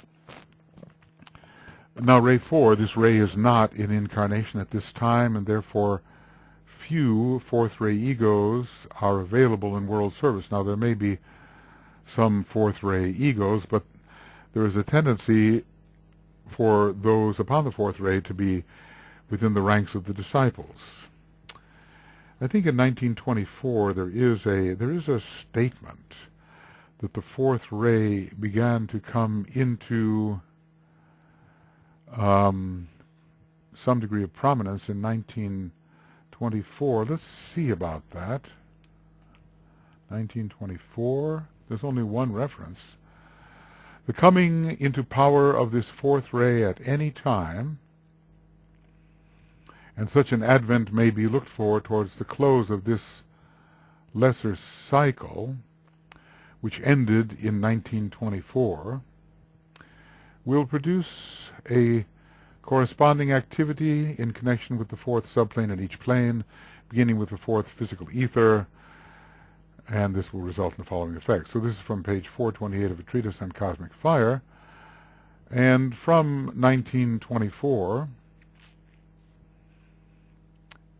Now, ray 4, this ray is not in incarnation at this time, and therefore few fourth ray egos are available in world service. Now, there may be some fourth ray egos, but there is a tendency for those upon the fourth ray to be within the ranks of the disciples. I think in 1924 there is a statement that the fourth ray began to come into some degree of prominence in 1924. Let's see about that. 1924. There's only one reference. The coming into power of this fourth ray at any time, and such an advent may be looked for towards the close of this lesser cycle, which ended in 1924, will produce a corresponding activity in connection with the fourth subplane in each plane, beginning with the fourth physical ether, and this will result in the following effects. So this is from page 428 of a treatise on cosmic fire, and from 1924,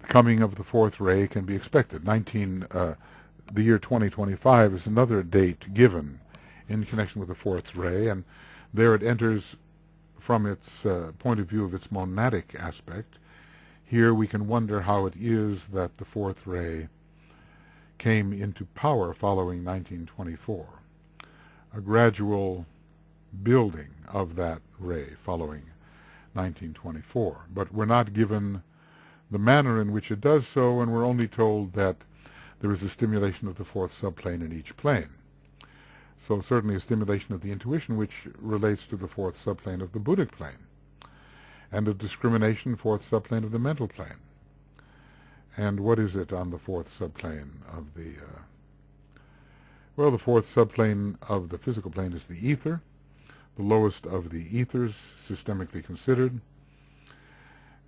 the coming of the fourth ray can be expected. The year 2025 is another date given in connection with the fourth ray, and there it enters from its point of view of its monadic aspect. Here we can wonder how it is that the fourth ray came into power following 1924. A gradual building of that ray following 1924. But we're not given the manner in which it does so, and we're only told that there is a stimulation of the fourth subplane in each plane. So certainly a stimulation of the intuition, which relates to the fourth subplane of the Buddhic plane, and of discrimination, fourth subplane of the mental plane. And what is it on the fourth subplane of the... the fourth subplane of the physical plane is the ether, the lowest of the ethers, systemically considered.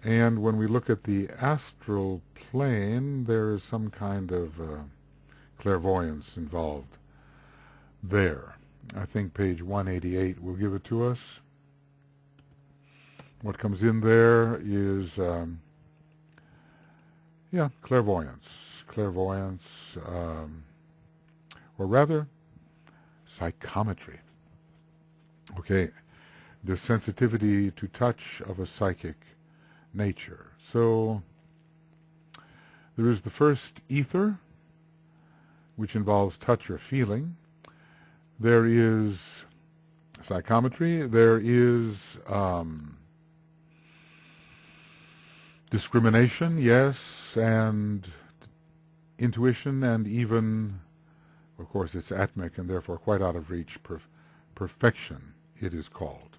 And when we look at the astral plane, there is some kind of clairvoyance involved there. I think page 188 will give it to us. What comes in there is... clairvoyance. Clairvoyance, or rather, psychometry. Okay, the sensitivity to touch of a psychic nature. So, there is the first ether, which involves touch or feeling. There is psychometry. There is... discrimination, yes, and intuition, and even, of course, it's atmic and therefore quite out of reach, perfection, it is called.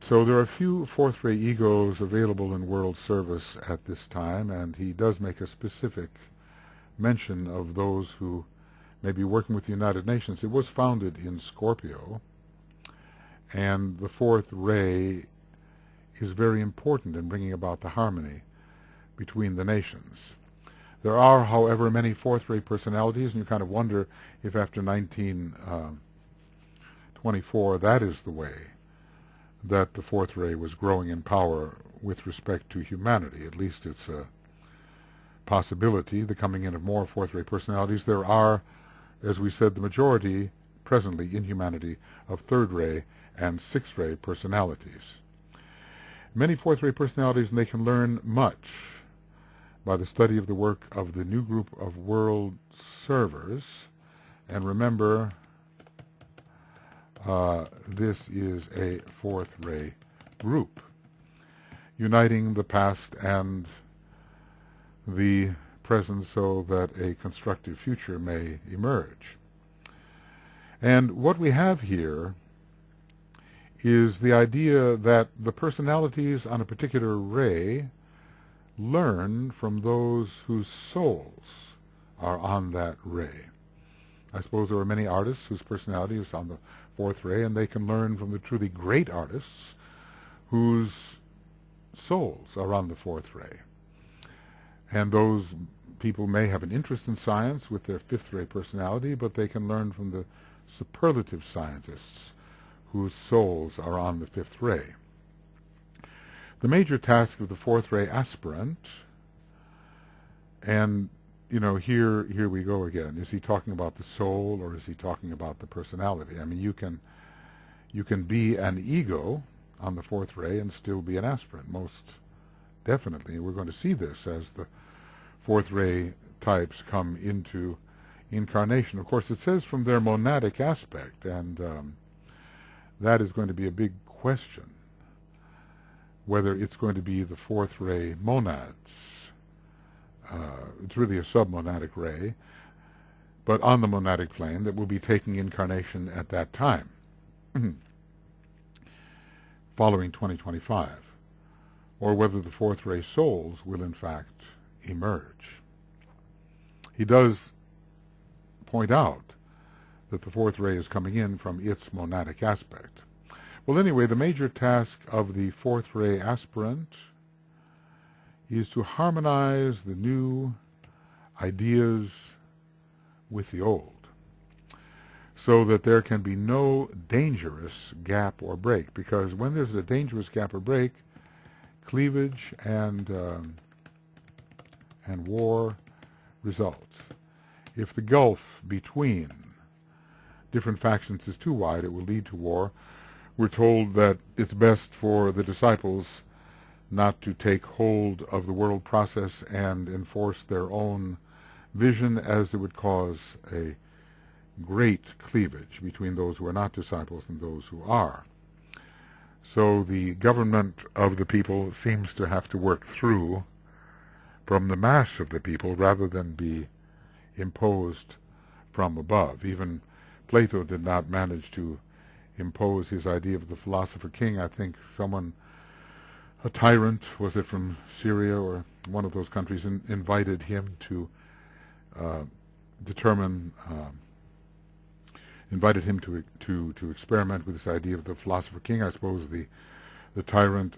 So there are few fourth ray egos available in world service at this time, and he does make a specific mention of those who may be working with the United Nations. It was founded in Scorpio, and the fourth ray is very important in bringing about the harmony between the nations. There are, however, many fourth ray personalities, and you kind of wonder if after 1924 that is the way that the fourth ray was growing in power with respect to humanity. At least it's a possibility, the coming in of more fourth ray personalities. There are, as we said, the majority presently in humanity of third ray and sixth ray personalities. Many fourth ray personalities, and they can learn much, by the study of the work of the new group of world servers. And remember, this is a fourth ray group, uniting the past and the present so that a constructive future may emerge. And what we have here is the idea that the personalities on a particular ray learn from those whose souls are on that ray. I suppose there are many artists whose personality is on the fourth ray, and they can learn from the truly great artists whose souls are on the fourth ray. And those people may have an interest in science with their fifth ray personality, but they can learn from the superlative scientists whose souls are on the fifth ray. The major task of the fourth ray aspirant, and here we go again. Is he talking about the soul, or is he talking about the personality? I mean, you can be an ego on the fourth ray and still be an aspirant, most definitely. We're going to see this as the fourth ray types come into incarnation. Of course, it says from their monadic aspect, and that is going to be a big question, whether it's going to be the fourth ray monads. It's really a submonadic ray, but on the monadic plane that will be taking incarnation at that time, following 2025, or whether the fourth ray souls will in fact emerge. He does point out that the fourth ray is coming in from its monadic aspect. Well, anyway, the major task of the fourth ray aspirant is to harmonize the new ideas with the old, so that there can be no dangerous gap or break. Because when there's a dangerous gap or break, cleavage and war results. If the gulf between different factions is too wide, it will lead to war. We're told that it's best for the disciples not to take hold of the world process and enforce their own vision, as it would cause a great cleavage between those who are not disciples and those who are. So the government of the people seems to have to work through from the mass of the people rather than be imposed from above. Even Plato did not manage to impose his idea of the philosopher king. I think a tyrant, was it from Syria or one of those countries, invited him to invited him to experiment with this idea of the philosopher king. I suppose the tyrant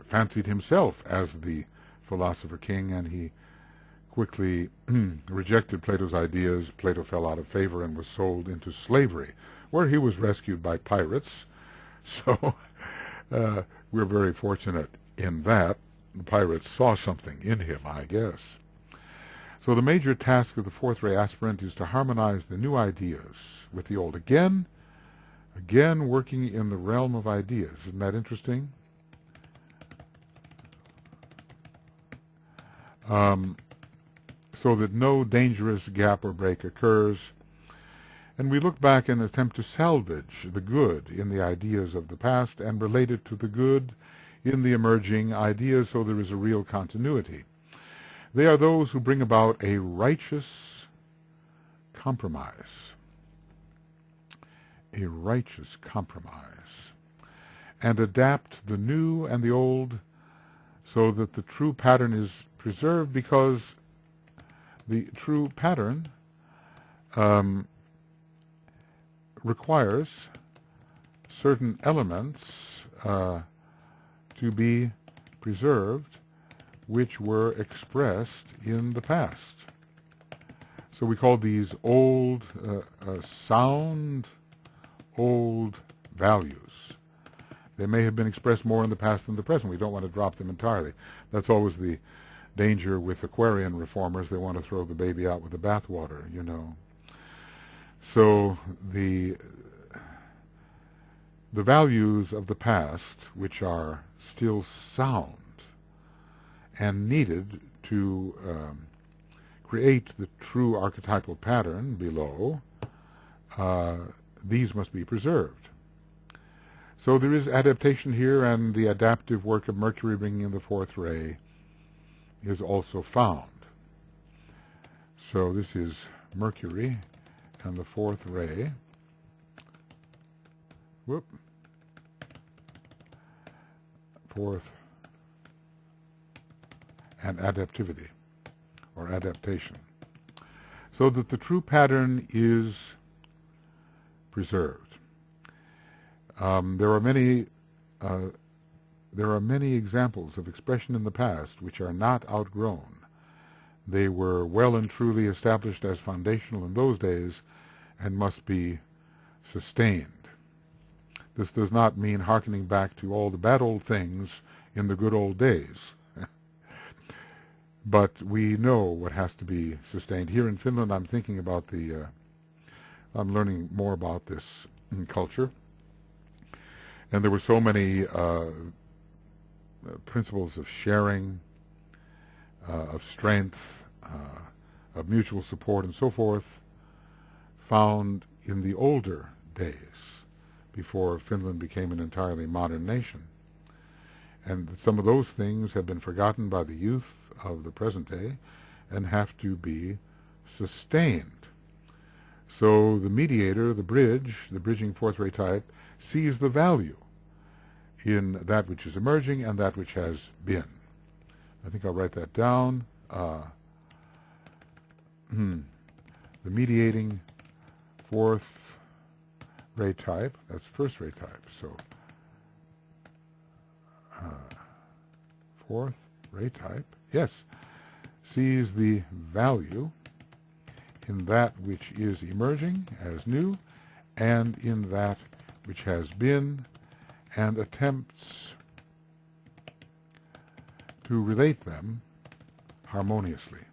fancied himself as the philosopher king, and he quickly rejected Plato's ideas. Plato fell out of favor and was sold into slavery, where he was rescued by pirates. So we're very fortunate in that. The pirates saw something in him, I guess. So the major task of the fourth ray aspirant is to harmonize the new ideas with the old. Again, working in the realm of ideas. Isn't that interesting? So that no dangerous gap or break occurs. And we look back and attempt to salvage the good in the ideas of the past and relate it to the good in the emerging ideas, so there is a real continuity. They are those who bring about a righteous compromise. A righteous compromise. And adapt the new and the old so that the true pattern is preserved, because the true pattern requires certain elements to be preserved which were expressed in the past. So we call these old, sound, old values. They may have been expressed more in the past than the present. We don't want to drop them entirely. That's always the danger with Aquarian reformers. They want to throw the baby out with the bathwater, So the values of the past, which are still sound and needed to create the true archetypal pattern below, these must be preserved. So there is adaptation here, and the adaptive work of Mercury bringing in the fourth ray is also found. So this is Mercury and the fourth ray. Whoop. Fourth and adaptivity, or adaptation, so that the true pattern is preserved. There are many examples of expression in the past which are not outgrown. They were well and truly established as foundational in those days and must be sustained. This does not mean hearkening back to all the bad old things in the good old days. But we know what has to be sustained. Here in Finland, I'm thinking about I'm learning more about this culture. And there were so many principles of sharing, of strength, of mutual support, and so forth, found in the older days, before Finland became an entirely modern nation. And some of those things have been forgotten by the youth of the present day and have to be sustained. So the mediator, the bridging fourth ray type, sees the value in that which is emerging and that which has been. I think I'll write that down. The mediating fourth ray type, that's first ray type, so fourth ray type, yes, sees the value in that which is emerging as new and in that which has been, and attempts to relate them harmoniously.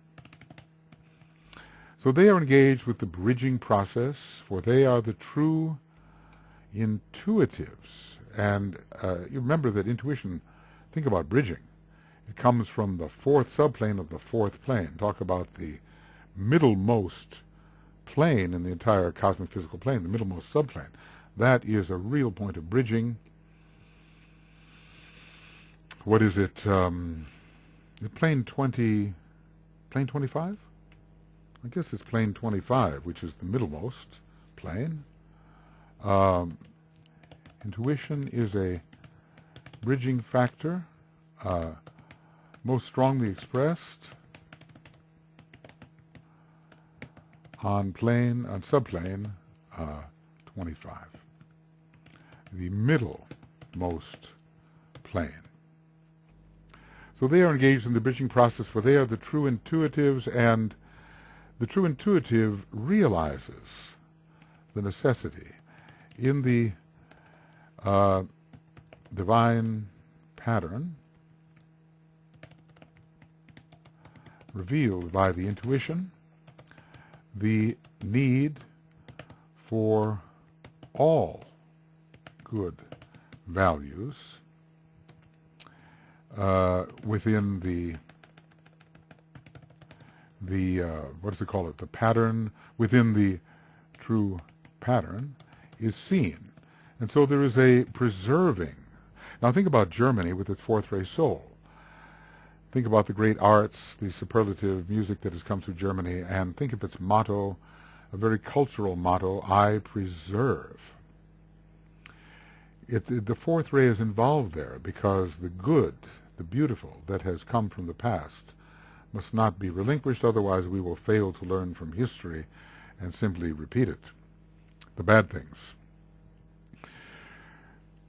So they are engaged with the bridging process, for they are the true intuitives. And you remember that intuition, think about bridging. It comes from the fourth subplane of the fourth plane. Talk about the middlemost plane in the entire cosmic physical plane, the middlemost subplane. That is a real point of bridging. What is it? Plane 20, plane 25? I guess it's plane 25, which is the middlemost plane. Intuition is a bridging factor, most strongly expressed on subplane 25, the middlemost plane. So they are engaged in the bridging process, for they are the true intuitives, and the true intuitive realizes the necessity in the divine pattern revealed by the intuition, the need for all good values within the what does it call it? The pattern within the true pattern is seen. And so there is a preserving. Now think about Germany with its fourth ray soul. Think about the great arts, the superlative music that has come through Germany, and think of its motto, a very cultural motto, I preserve. The fourth ray is involved there because the good, the beautiful that has come from the past must not be relinquished, otherwise we will fail to learn from history and simply repeat it, the bad things.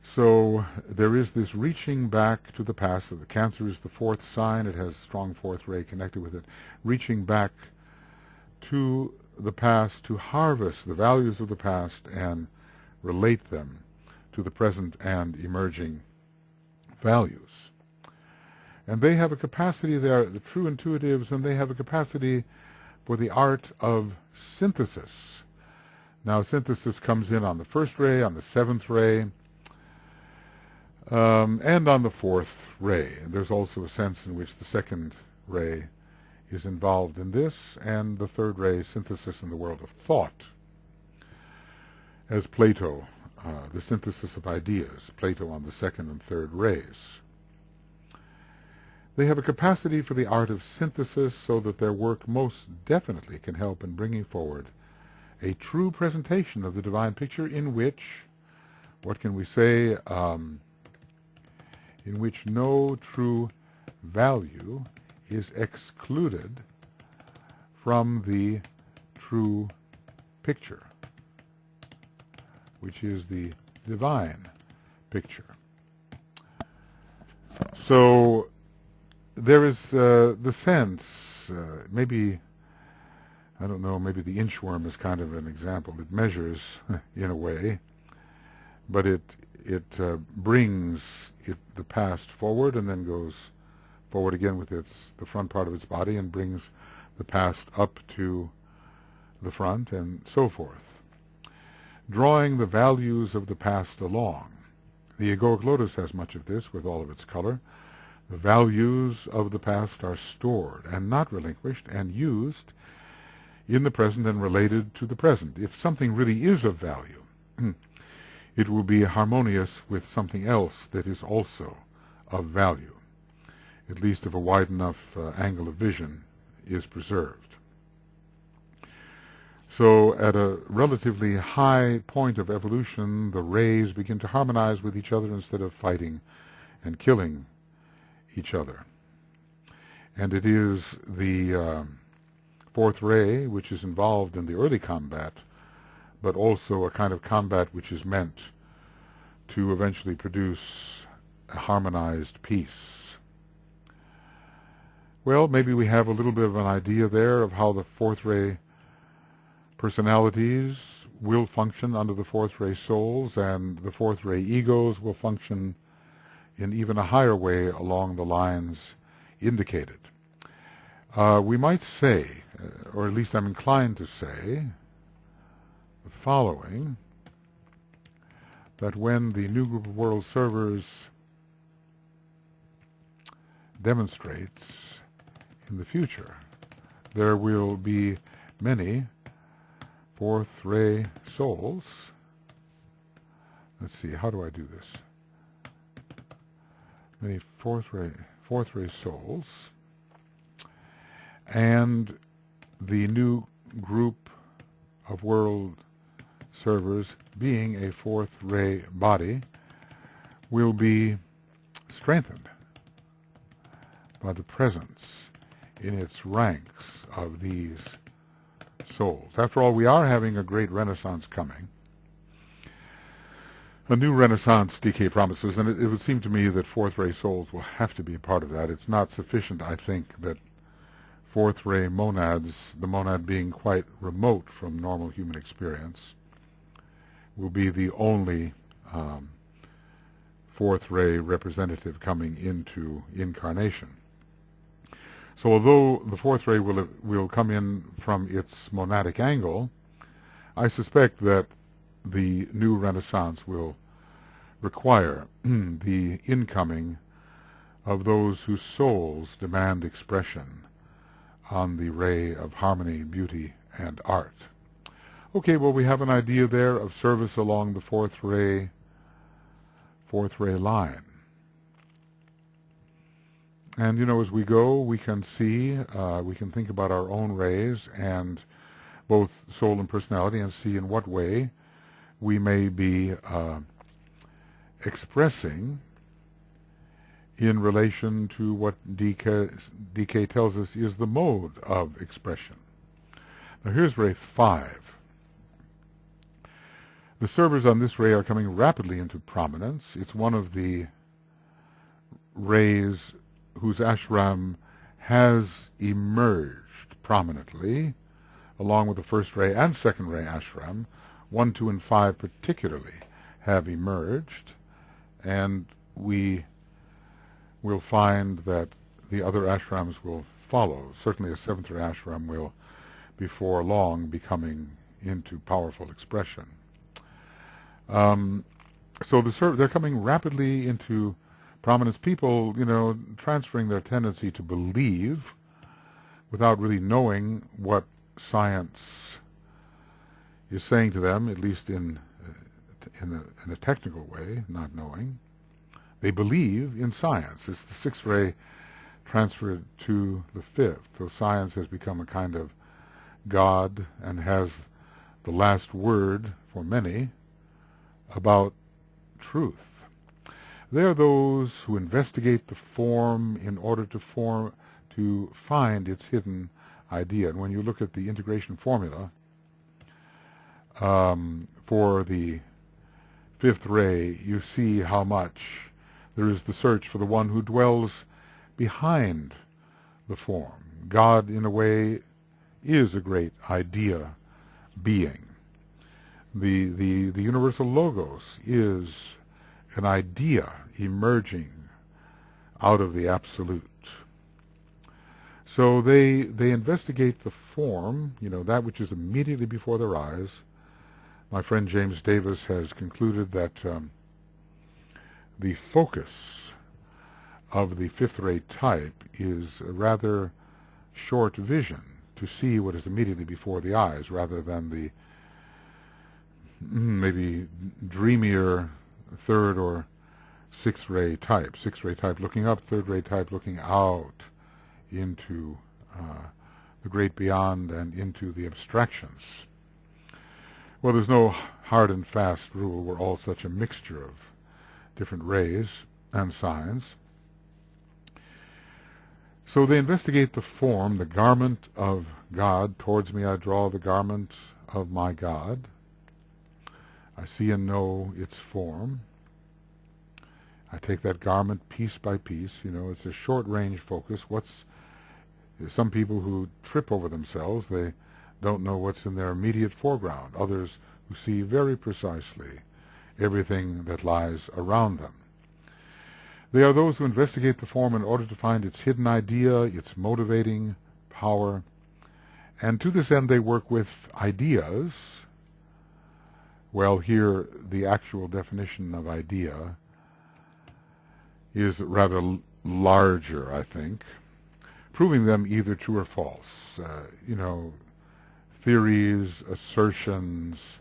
So there is this reaching back to the past. So the Cancer is the fourth sign. It has a strong fourth ray connected with it. Reaching back to the past to harvest the values of the past and relate them to the present and emerging values. And they have a capacity, they are the true intuitives, and they have a capacity for the art of synthesis. Now synthesis comes in on the first ray, on the seventh ray, and on the fourth ray. And there's also a sense in which the second ray is involved in this, and the third ray, synthesis in the world of thought. As Plato, the synthesis of ideas, Plato on the second and third rays. They have a capacity for the art of synthesis so that their work most definitely can help in bringing forward a true presentation of the divine picture in which, what can we say, in which no true value is excluded from the true picture, which is the divine picture. So there is the sense, maybe, I don't know, maybe the inchworm is kind of an example. It measures in a way, but it brings the past forward and then goes forward again with the front part of its body and brings the past up to the front and so forth, drawing the values of the past along. The egoic lotus has much of this with all of its color. The values of the past are stored and not relinquished and used in the present and related to the present. If something really is of value, it will be harmonious with something else that is also of value, at least if a wide enough angle of vision is preserved. So at a relatively high point of evolution, the rays begin to harmonize with each other instead of fighting and killing each other. And it is the fourth ray which is involved in the early combat, but also a kind of combat which is meant to eventually produce a harmonized peace. Well, maybe we have a little bit of an idea there of how the fourth ray personalities will function under the fourth ray souls, and the fourth ray egos will function in even a higher way along the lines indicated. We might say, or at least I'm inclined to say, the following, that when the new group of world servers demonstrates in the future, there will be many fourth ray souls. Let's see, how do I do this? Many fourth ray souls, and the new group of world servers, being a fourth ray body, will be strengthened by the presence in its ranks of these souls. After all, we are having a great renaissance coming. A new renaissance, DK promises, and it would seem to me that fourth ray souls will have to be a part of that. It's not sufficient, I think, that fourth ray monads, the monad being quite remote from normal human experience, will be the only fourth ray representative coming into incarnation. So although the fourth ray will come in from its monadic angle, I suspect that the new renaissance will require the incoming of those whose souls demand expression on the ray of harmony, beauty, and art. Okay, well, we have an idea there of service along the fourth ray line. And, you know, as we go, we can see, we can think about our own rays and both soul and personality, and see in what way we may be expressing in relation to what DK tells us is the mode of expression. Now here's ray 5. The servers on this ray are coming rapidly into prominence. It's one of the rays whose ashram has emerged prominently, along with the first ray and second ray ashram. 1, 2, and 5 particularly have emerged, and we will find that the other ashrams will follow. Certainly a seventh ray ashram will, before long, be coming into powerful expression. So they're coming rapidly into prominence. People, you know, transferring their tendency to believe without really knowing what science is saying to them, at least in a technical way, not knowing. They believe in science. It's the sixth ray transferred to the fifth. So science has become a kind of God and has the last word for many about truth. They are those who investigate the form in order to find its hidden idea. And when you look at the integration formula for the fifth ray, you see how much there is the search for the one who dwells behind the form. God, in a way, is a great idea being. The universal logos is an idea emerging out of the absolute. So they investigate the form, that which is immediately before their eyes. My friend James Davis has concluded that the focus of the fifth ray type is a rather short vision, to see what is immediately before the eyes, rather than the maybe dreamier third or sixth ray type. Sixth ray type looking up, third ray type looking out into the great beyond and into the abstractions. Well, there's no hard and fast rule. We're all such a mixture of different rays and signs. So they investigate the form, the garment of God. Towards me I draw the garment of my God. I see and know its form. I take that garment piece by piece. It's a short-range focus. Some people who trip over themselves, they don't know what's in their immediate foreground. Others who see very precisely everything that lies around them. They are those who investigate the form in order to find its hidden idea, its motivating power. And to this end they work with ideas. Well, here the actual definition of idea is rather larger, I think, proving them either true or false. Theories, assertions,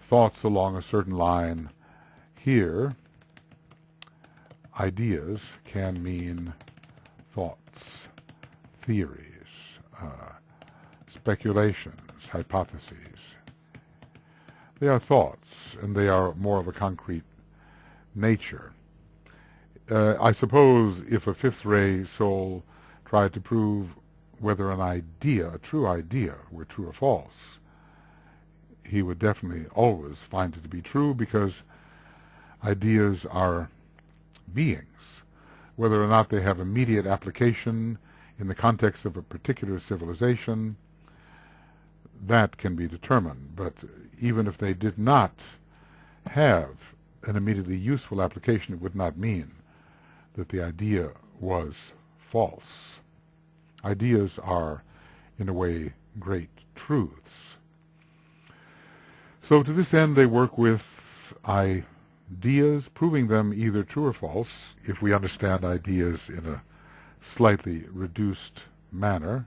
thoughts along a certain line. Here, ideas can mean thoughts, theories, speculations, hypotheses. They are thoughts, and they are more of a concrete nature. I suppose if a fifth ray soul tried to prove whether an idea, a true idea, were true or false, he would definitely always find it to be true, because ideas are beings. Whether or not they have immediate application in the context of a particular civilization, that can be determined. But even if they did not have an immediately useful application, it would not mean that the idea was false. Ideas are, in a way, great truths. So to this end they work with ideas, proving them either true or false, if we understand ideas in a slightly reduced manner,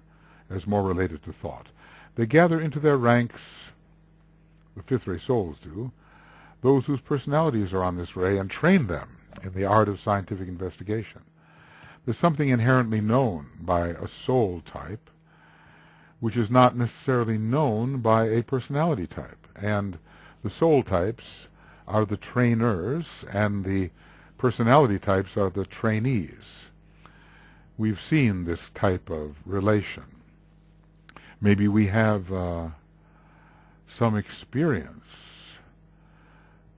as more related to thought. They gather into their ranks, the fifth ray souls do, those whose personalities are on this ray, and train them in the art of scientific investigation. There's something inherently known by a soul type which is not necessarily known by a personality type. And the soul types are the trainers, and the personality types are the trainees. We've seen this type of relation. Maybe we have some experience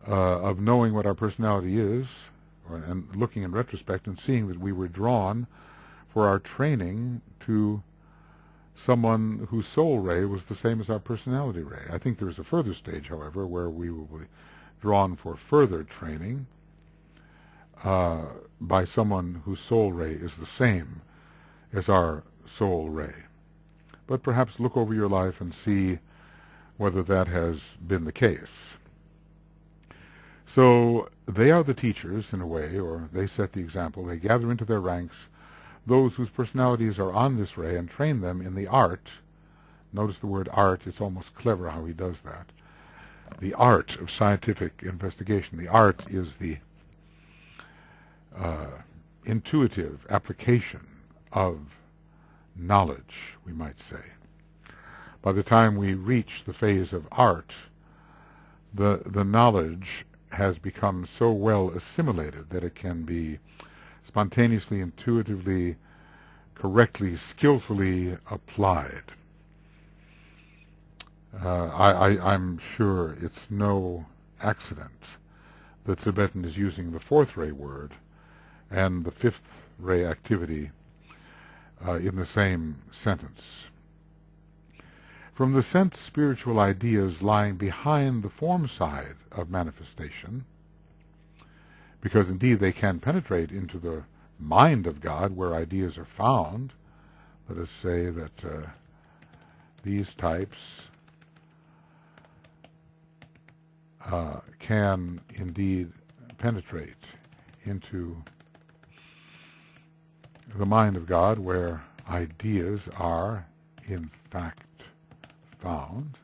of knowing what our personality is, and looking in retrospect and seeing that we were drawn for our training to someone whose soul ray was the same as our personality ray. I think there's a further stage, however, where we will be drawn for further training by someone whose soul ray is the same as our soul ray. But perhaps look over your life and see whether that has been the case. So they are the teachers, in a way, or they set the example. They gather into their ranks those whose personalities are on this ray and train them in the art. Notice the word art. It's almost clever how he does that. The art of scientific investigation. The art is the intuitive application of knowledge, we might say. By the time we reach the phase of art, the knowledge has become so well assimilated that it can be spontaneously, intuitively, correctly, skillfully applied. I'm sure it's no accident that Tibetan is using the fourth ray word and the fifth ray activity in the same sentence. From the sense spiritual ideas lying behind the form side of manifestation, because indeed they can penetrate into the mind of God where ideas are found. Let us say that these types can indeed penetrate into the mind of God where ideas are in fact found.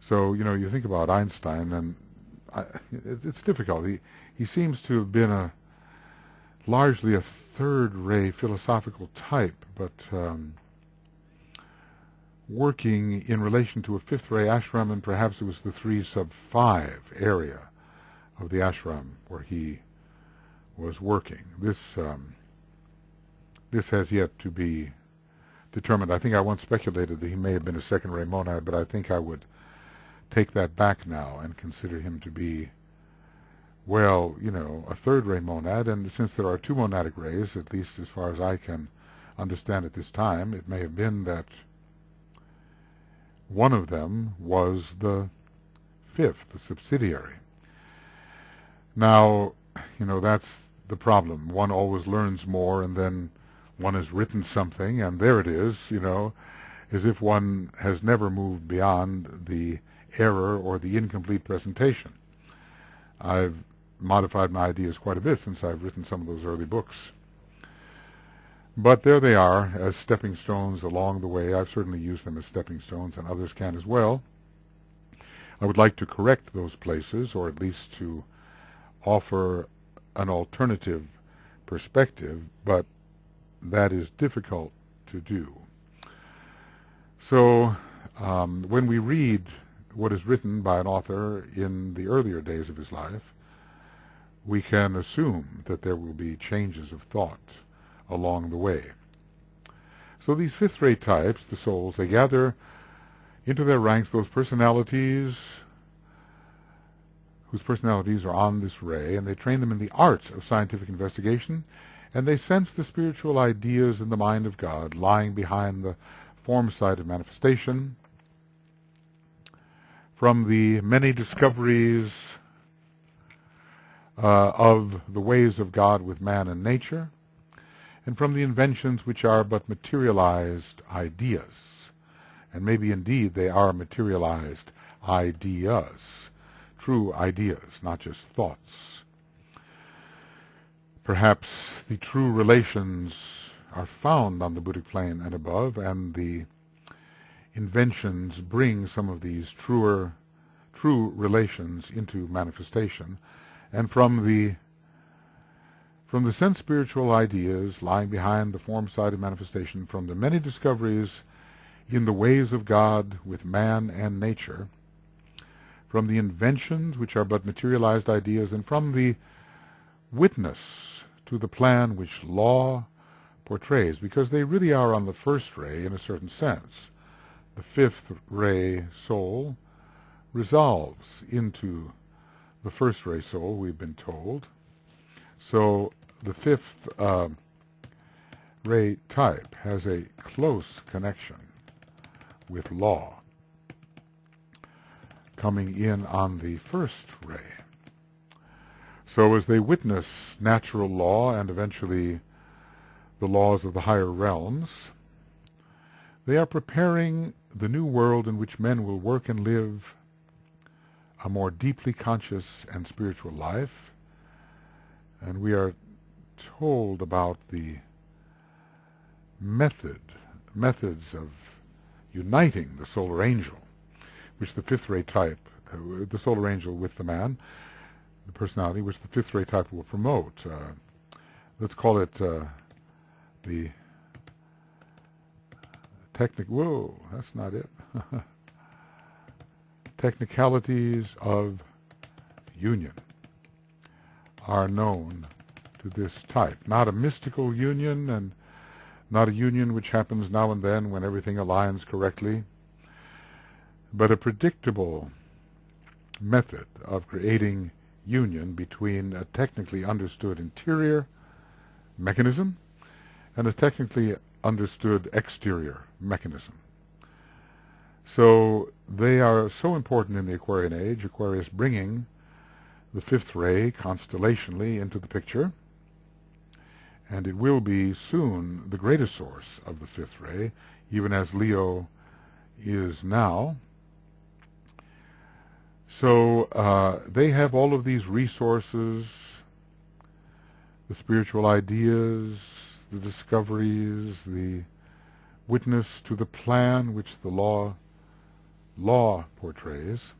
So, you think about Einstein, and it's difficult. He seems to have been largely a third-ray philosophical type, but working in relation to a fifth-ray ashram, and perhaps it was the 3/5 area of the ashram where he was working. This has yet to be determined. I think I once speculated that he may have been a second-ray monad, but I think I would take that back now and consider him to be, well, a third-ray monad. And since there are two monadic rays, at least as far as I can understand at this time, it may have been that one of them was the fifth, the subsidiary. Now, that's the problem. One always learns more, and then one has written something, and there it is, as if one has never moved beyond the error or the incomplete presentation. I've modified my ideas quite a bit since I've written some of those early books. But there they are as stepping stones along the way. I've certainly used them as stepping stones, and others can as well. I would like to correct those places, or at least to offer an alternative perspective, but that is difficult to do. So when we read what is written by an author in the earlier days of his life, we can assume that there will be changes of thought along the way. So these fifth-ray types, the souls, they gather into their ranks those personalities whose personalities are on this ray, and they train them in the arts of scientific investigation, and they sense the spiritual ideas in the mind of God lying behind the form side of manifestation. From the many discoveries of the ways of God with man and nature, and from the inventions which are but materialized ideas. And maybe indeed they are materialized ideas, true ideas, not just thoughts. Perhaps the true relations are found on the Buddhic plane and above, and the inventions bring some of these true relations into manifestation. And from the sense spiritual ideas lying behind the form side of manifestation, from the many discoveries in the ways of God with man and nature, from the inventions which are but materialized ideas, and from the witness to the plan which law portrays, because they really are on the first ray in a certain sense. The fifth ray soul resolves into the first ray soul, we've been told. So the fifth ray type has a close connection with law, coming in on the first ray. So as they witness natural law and eventually the laws of the higher realms, they are preparing the new world in which men will work and live a more deeply conscious and spiritual life. And we are told about the methods of uniting the solar angel, which the fifth ray type, the solar angel with the man, the personality, which the fifth ray type will promote. Let's call it the whoa, that's not it. Technicalities of union are known to this type. Not a mystical union, and not a union which happens now and then when everything aligns correctly, but a predictable method of creating union between a technically understood interior mechanism and a technically understood exterior mechanism. So they are so important in the Aquarian age, Aquarius bringing the fifth ray constellationally into the picture, and it will be soon the greatest source of the fifth ray, even as Leo is now. So they have all of these resources, the spiritual ideas, the discoveries, the witness to the plan which the law portrays.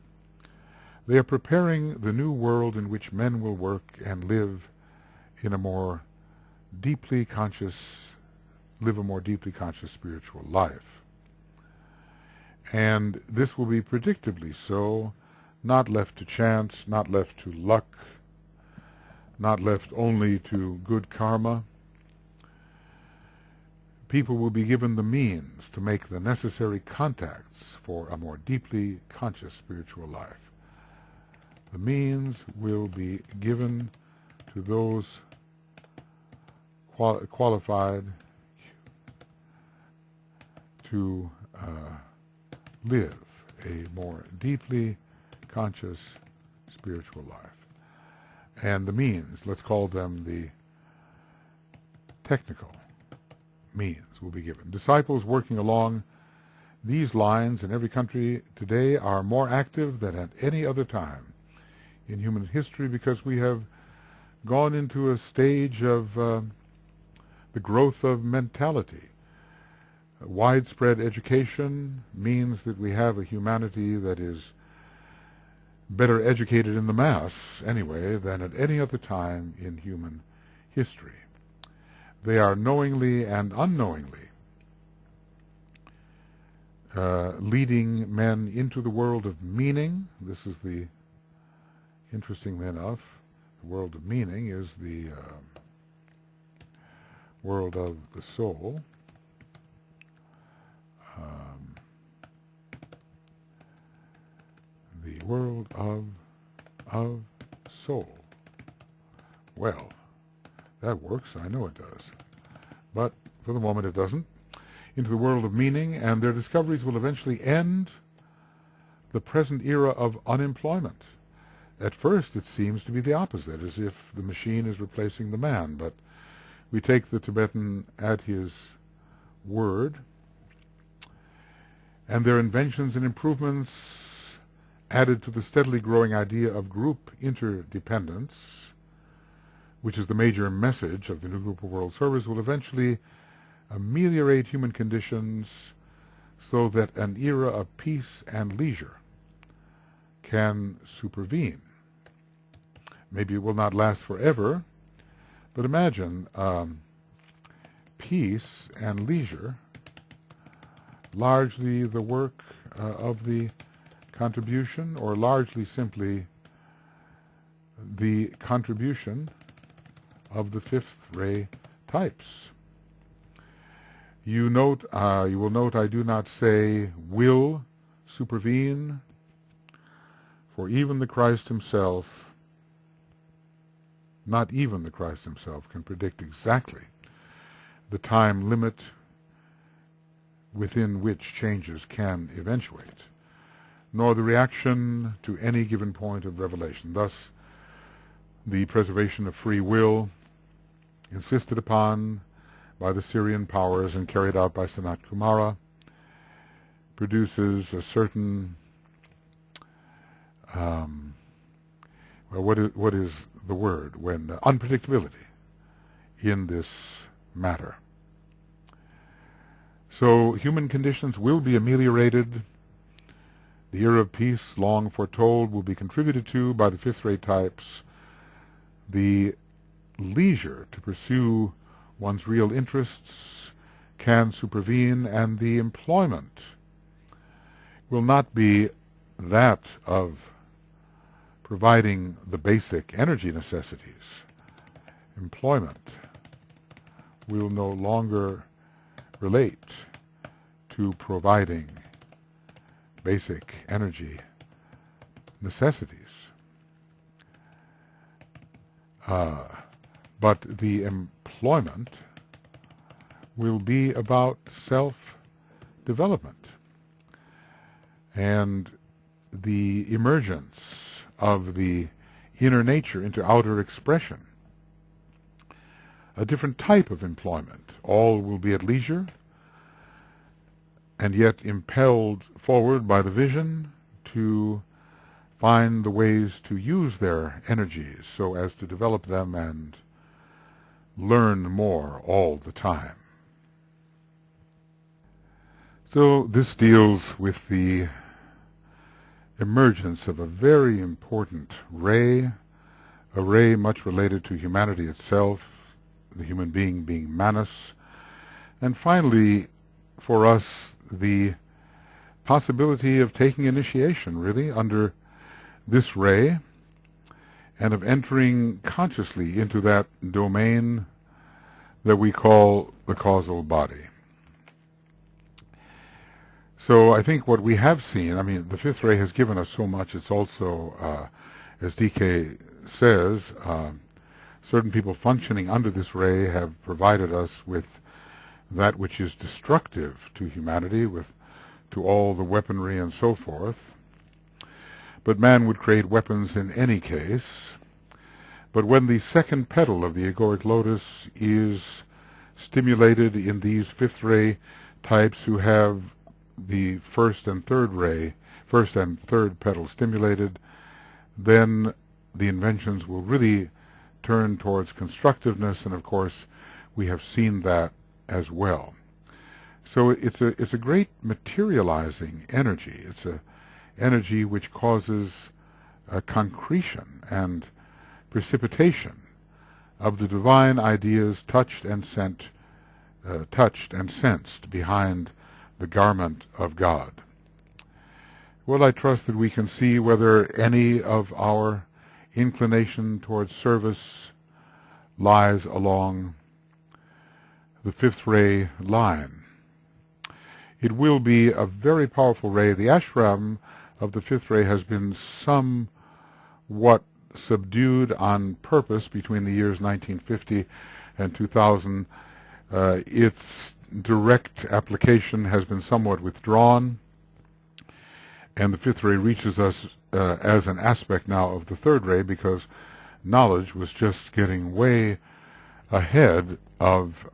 They are preparing the new world in which men will work and live in a more deeply conscious spiritual life. And this will be predictably so, not left to chance, not left to luck, not left only to good karma. People will be given the means to make the necessary contacts for a more deeply conscious spiritual life. The means will be given to those qualified to live a more deeply conscious spiritual life. And the means, let's call them the technical means, will be given. Disciples working along these lines in every country today are more active than at any other time in human history, because we have gone into a stage of the growth of mentality. Widespread education means that we have a humanity that is better educated in the mass, anyway, than at any other time in human history. They are knowingly and unknowingly leading men into the world of meaning. This is the, interestingly enough, the world of meaning is the world of the soul. The world of soul. Well, that works, I know it does. But for the moment it doesn't. Into the world of meaning, and their discoveries will eventually end the present era of unemployment. At first it seems to be the opposite, as if the machine is replacing the man, but we take the Tibetan at his word, and their inventions and improvements added to the steadily growing idea of group interdependence, which is the major message of the New Group of World Service, will eventually ameliorate human conditions so that an era of peace and leisure can supervene. Maybe it will not last forever, but imagine peace and leisure, largely the work of the contribution, or largely simply the contribution of the fifth ray types. You will note I do not say will supervene, for even the Christ himself, not even the Christ himself, can predict exactly the time limit within which changes can eventuate, nor the reaction to any given point of revelation. Thus, the preservation of free will, insisted upon by the Syrian powers and carried out by Sanat Kumara, produces a certain, what is the word, when unpredictability in this matter. So human conditions will be ameliorated. The era of peace, long foretold, will be contributed to by the fifth-ray types. The leisure to pursue one's real interests can supervene, and the employment will not be that of providing the basic energy necessities. Employment will no longer relate to providing basic energy necessities. But the employment will be about self-development and the emergence of the inner nature into outer expression. A different type of employment. All will be at leisure and yet impelled forward by the vision to find the ways to use their energies so as to develop them and learn more all the time. So this deals with the emergence of a very important ray, a ray much related to humanity itself, the human being being Manas, and finally, for us, the possibility of taking initiation, really, under this ray, and of entering consciously into that domain that we call the causal body. So I think what we have seen, I mean, the fifth ray has given us so much. It's also, as DK says, certain people functioning under this ray have provided us with that which is destructive to humanity, to all the weaponry and so forth. But man would create weapons in any case. But when the second petal of the egoic lotus is stimulated in these fifth ray types who have the first and third petal stimulated, then the inventions will really turn towards constructiveness, and of course we have seen that as well. So it's a great materializing energy. It's a energy which causes a concretion and precipitation of the divine ideas touched and sensed behind the garment of God. Well, I trust that we can see whether any of our inclination towards service lies along the fifth ray line. It will be a very powerful ray. The ashram of the fifth ray has been somewhat subdued on purpose between the years 1950 and 2000. Its direct application has been somewhat withdrawn, and the fifth ray reaches us as an aspect now of the third ray, because knowledge was just getting way ahead of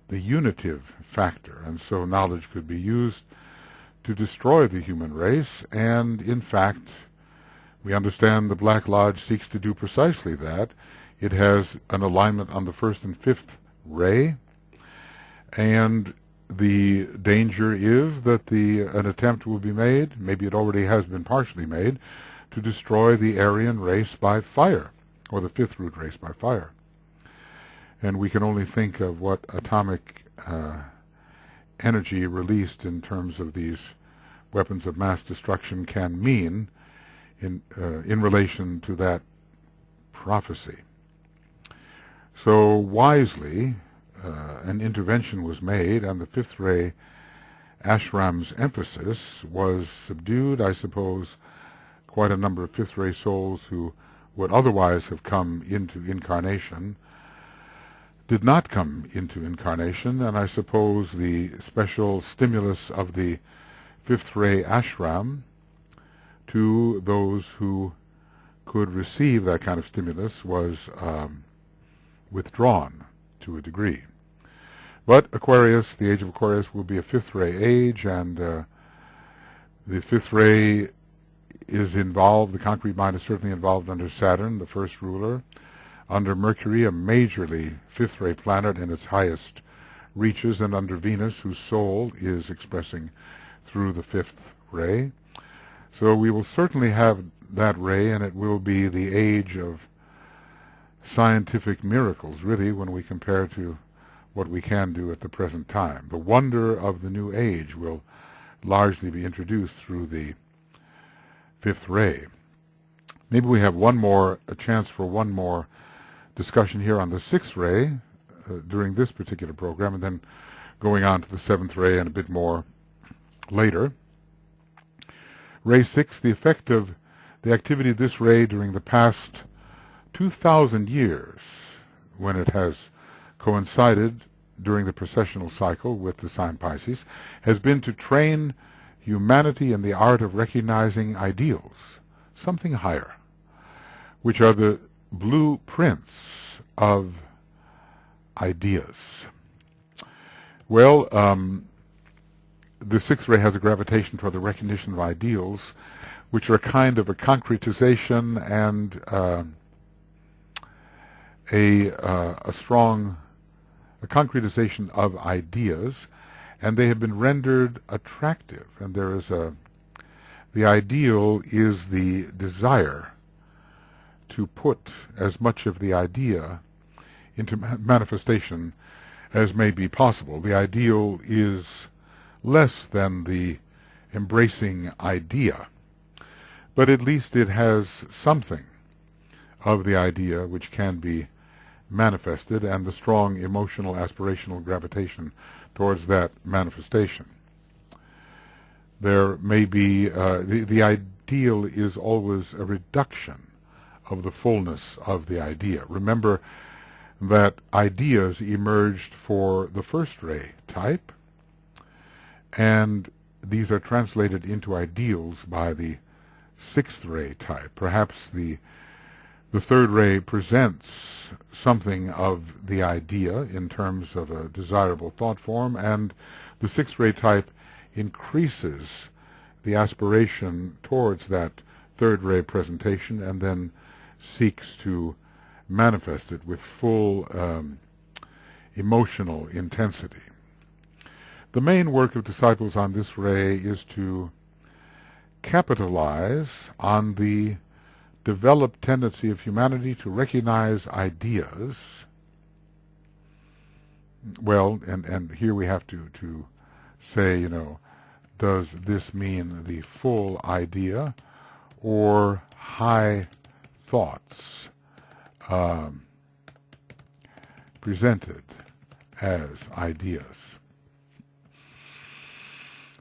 the unitive factor, and so knowledge could be used to destroy the human race, and in fact we understand the Black Lodge seeks to do precisely that. It has an alignment on the first and fifth ray, and the danger is that an attempt will be made, maybe it already has been partially made, to destroy the Aryan race by fire, or the fifth root race by fire. And we can only think of what atomic energy released in terms of these weapons of mass destruction can mean in relation to that prophecy. So wisely, an intervention was made, and the fifth ray ashram's emphasis was subdued. I suppose quite a number of fifth ray souls who would otherwise have come into incarnation did not come into incarnation, and I suppose the special stimulus of the fifth ray ashram to those who could receive that kind of stimulus was withdrawn to a degree. But Aquarius, the age of Aquarius, will be a fifth ray age, and the fifth ray is involved, the concrete mind is certainly involved under Saturn, the first ruler, under Mercury, a majorly fifth ray planet in its highest reaches, and under Venus, whose soul is expressing through the fifth ray. So we will certainly have that ray, and it will be the age of scientific miracles, really, when we compare to what we can do at the present time. The wonder of the new age will largely be introduced through the fifth ray. Maybe we have a chance for one more discussion here on the sixth ray during this particular program, and then going on to the seventh ray and a bit more later. Ray 6, the effect of the activity of this ray during the past 2,000 years, when it has coincided during the precessional cycle with the sign Pisces, has been to train humanity in the art of recognizing ideals, something higher, which are the blueprints of ideas. Well, the sixth ray has a gravitation toward the recognition of ideals, which are a kind of a concretization and a strong concretization of ideas, and they have been rendered attractive. And there is the ideal is the desire to put as much of the idea into manifestation as may be possible. The ideal is less than the embracing idea, but at least it has something of the idea which can be manifested, and the strong emotional aspirational gravitation towards that manifestation. There may be, the ideal is always a reduction of the fullness of the idea. Remember that ideas emerged for the first ray type, and these are translated into ideals by the sixth ray type. Perhaps the third ray presents something of the idea in terms of a desirable thought form, and the sixth ray type increases the aspiration towards that third ray presentation and then seeks to manifest it with full emotional intensity. The main work of disciples on this ray is to capitalize on the developed tendency of humanity to recognize ideas. Well, and here we have to say, does this mean the full idea or high thoughts presented as ideas?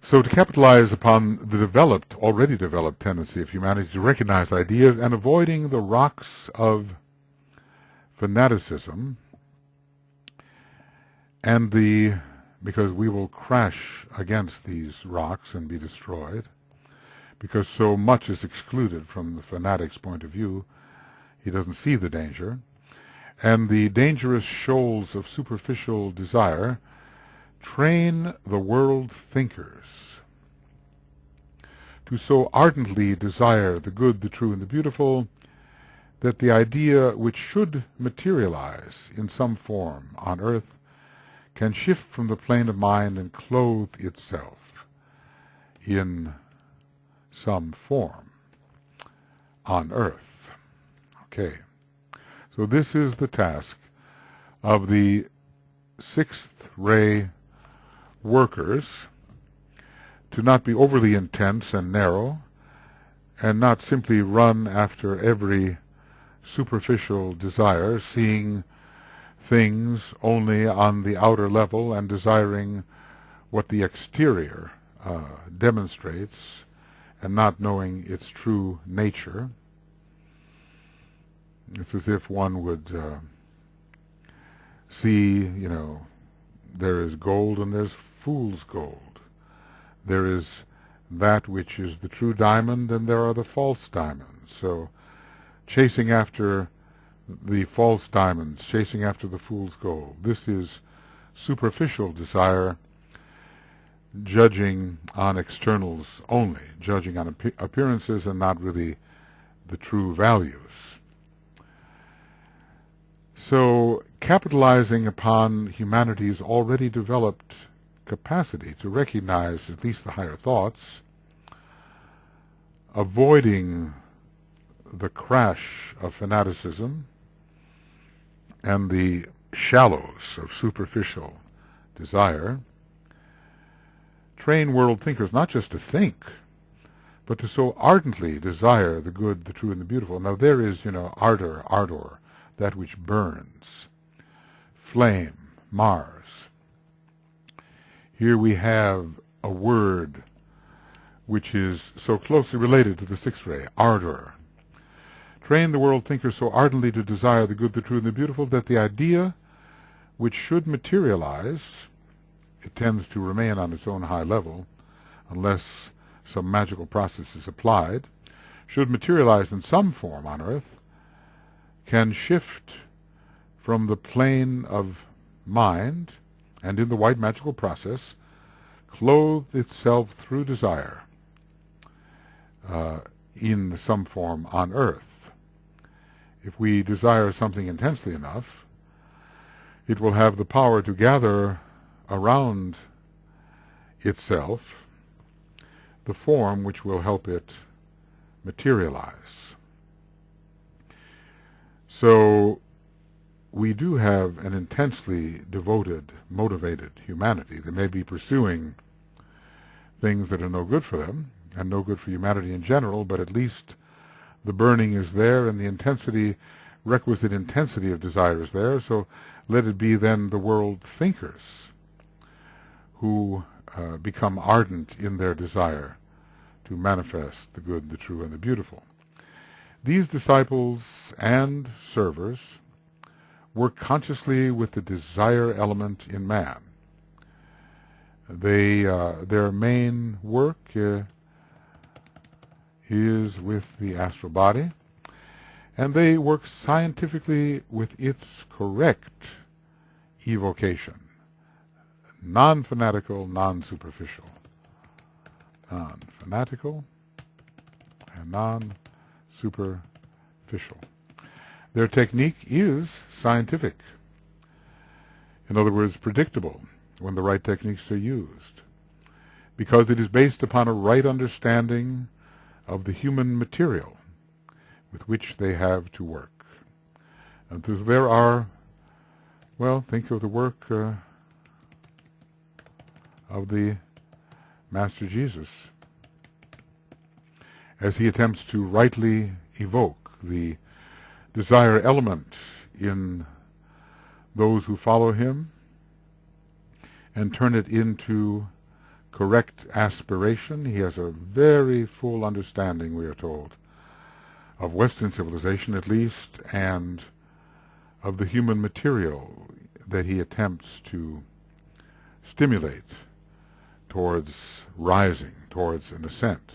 So to capitalize upon the already developed tendency of humanity to recognize ideas and avoiding the rocks of fanaticism, and because we will crash against these rocks and be destroyed, because so much is excluded from the fanatic's point of view, he doesn't see the danger, and the dangerous shoals of superficial desire train the world thinkers to so ardently desire the good, the true, and the beautiful that the idea which should materialize in some form on earth can shift from the plane of mind and clothe itself in some form on earth. Okay, so this is the task of the sixth ray workers, to not be overly intense and narrow, and not simply run after every superficial desire, seeing things only on the outer level and desiring what the exterior demonstrates and not knowing its true nature. It's as if one would see, there is gold and there's fool's gold. There is that which is the true diamond and there are the false diamonds. So chasing after the false diamonds, chasing after the fool's gold, this is superficial desire, judging on externals only, judging on appearances and not really the true values. So capitalizing upon humanity's already developed capacity to recognize at least the higher thoughts, avoiding the crash of fanaticism and the shallows of superficial desire, train world thinkers not just to think, but to so ardently desire the good, the true, and the beautiful. Now there is, ardor, that which burns, flame, Mars. Here we have a word which is so closely related to the sixth ray, ardor. Train the world thinker so ardently to desire the good, the true, and the beautiful that the idea which should materialize, it tends to remain on its own high level unless some magical process is applied, should materialize in some form on earth, can shift from the plane of mind and in the white magical process clothe itself through desire in some form on earth. If we desire something intensely enough, it will have the power to gather around itself the form which will help it materialize. So we do have an intensely devoted, motivated humanity that may be pursuing things that are no good for them and no good for humanity in general, but at least the burning is there and the intensity, requisite intensity of desire is there. So let it be then the world thinkers who become ardent in their desire to manifest the good, the true, and the beautiful. These disciples and servers work consciously with the desire element in man. Their main work is with the astral body, and they work scientifically with its correct evocation, non-fanatical, non-superficial. Non-fanatical and non-superficial. Their technique is scientific. In other words, predictable when the right techniques are used, because it is based upon a right understanding of the human material with which they have to work. And there are, well, think of the work of the Master Jesus as he attempts to rightly evoke the desire element in those who follow him and turn it into correct aspiration. He has a very full understanding, we are told, of Western civilization at least, and of the human material that he attempts to stimulate towards rising, towards an ascent.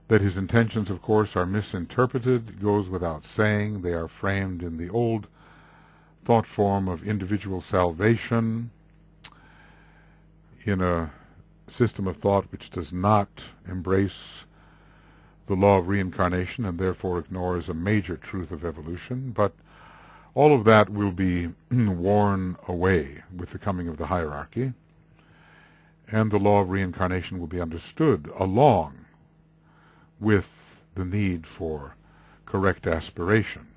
That his intentions, of course, are misinterpreted goes without saying. They are framed in the old thought form of individual salvation, in a system of thought which does not embrace the law of reincarnation and therefore ignores a major truth of evolution. But all of that will be worn away with the coming of the hierarchy, and the law of reincarnation will be understood along with the need for correct aspiration.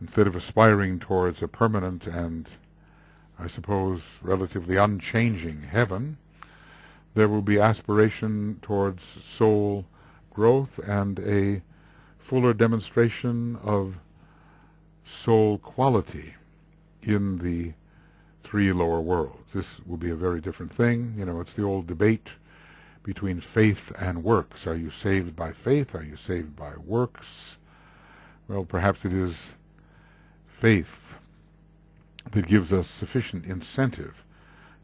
Instead of aspiring towards a permanent and, I suppose, relatively unchanging heaven, there will be aspiration towards soul growth and a fuller demonstration of soul quality in the three lower worlds. This will be a very different thing. It's the old debate between faith and works. Are you saved by faith? Are you saved by works? Well, perhaps it is faith that gives us sufficient incentive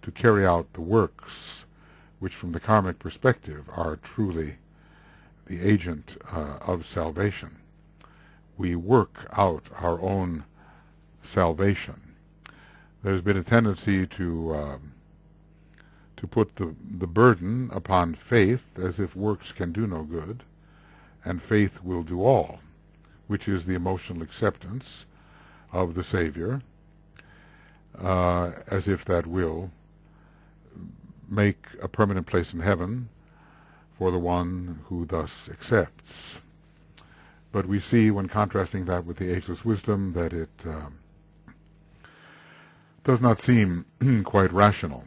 to carry out the works which from the karmic perspective are truly the agent of salvation. We work out our own salvation. There's been a tendency to put the burden upon faith as if works can do no good, and faith will do all, which is the emotional acceptance of the Savior, as if that will make a permanent place in heaven for the one who thus accepts. But we see, when contrasting that with the ageless wisdom, that it does not seem quite rational,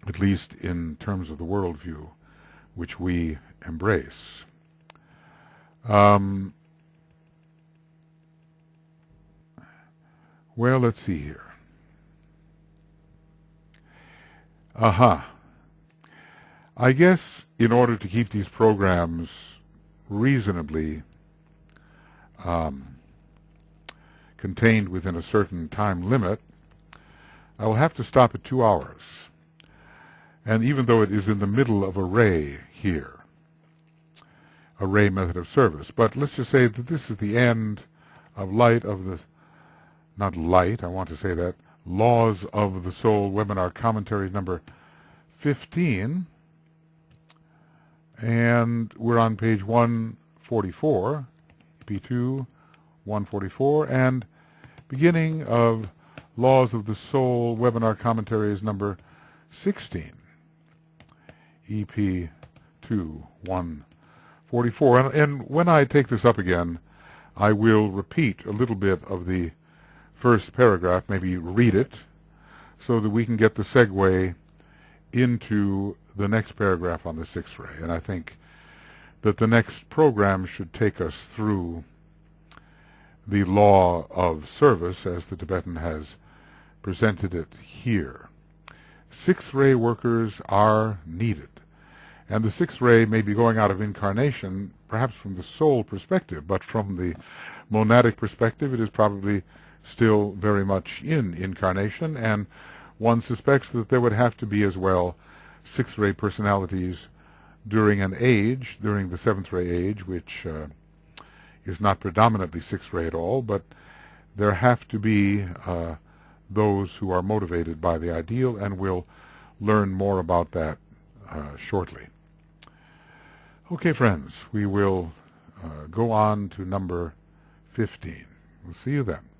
at least in terms of the worldview which we embrace. Well, let's see here. I guess in order to keep these programs reasonably contained within a certain time limit, I will have to stop at 2 hours. And even though it is in the middle of a ray here, a ray method of service, but let's just say that this is the end of Light of the, not Light, I want to say that, Laws of the Soul webinar commentary number 15, and we're on page 144, P2, 144, and beginning of Laws of the Soul webinar commentary is number 16, EP2, 144. And when I take this up again, I will repeat a little bit of the first paragraph, maybe read it, so that we can get the segue into the next paragraph on the sixth ray. And I think that the next program should take us through the law of service as the Tibetan has presented it here. Sixth ray workers are needed. And the sixth ray may be going out of incarnation, perhaps from the soul perspective, but from the monadic perspective, it is probably still very much in incarnation, and one suspects that there would have to be as well sixth ray personalities during an age, during the seventh ray age, which is not predominantly sixth ray at all, but there have to be those who are motivated by the ideal, and we'll learn more about that shortly. Okay, friends, we will go on to number 15. We'll see you then.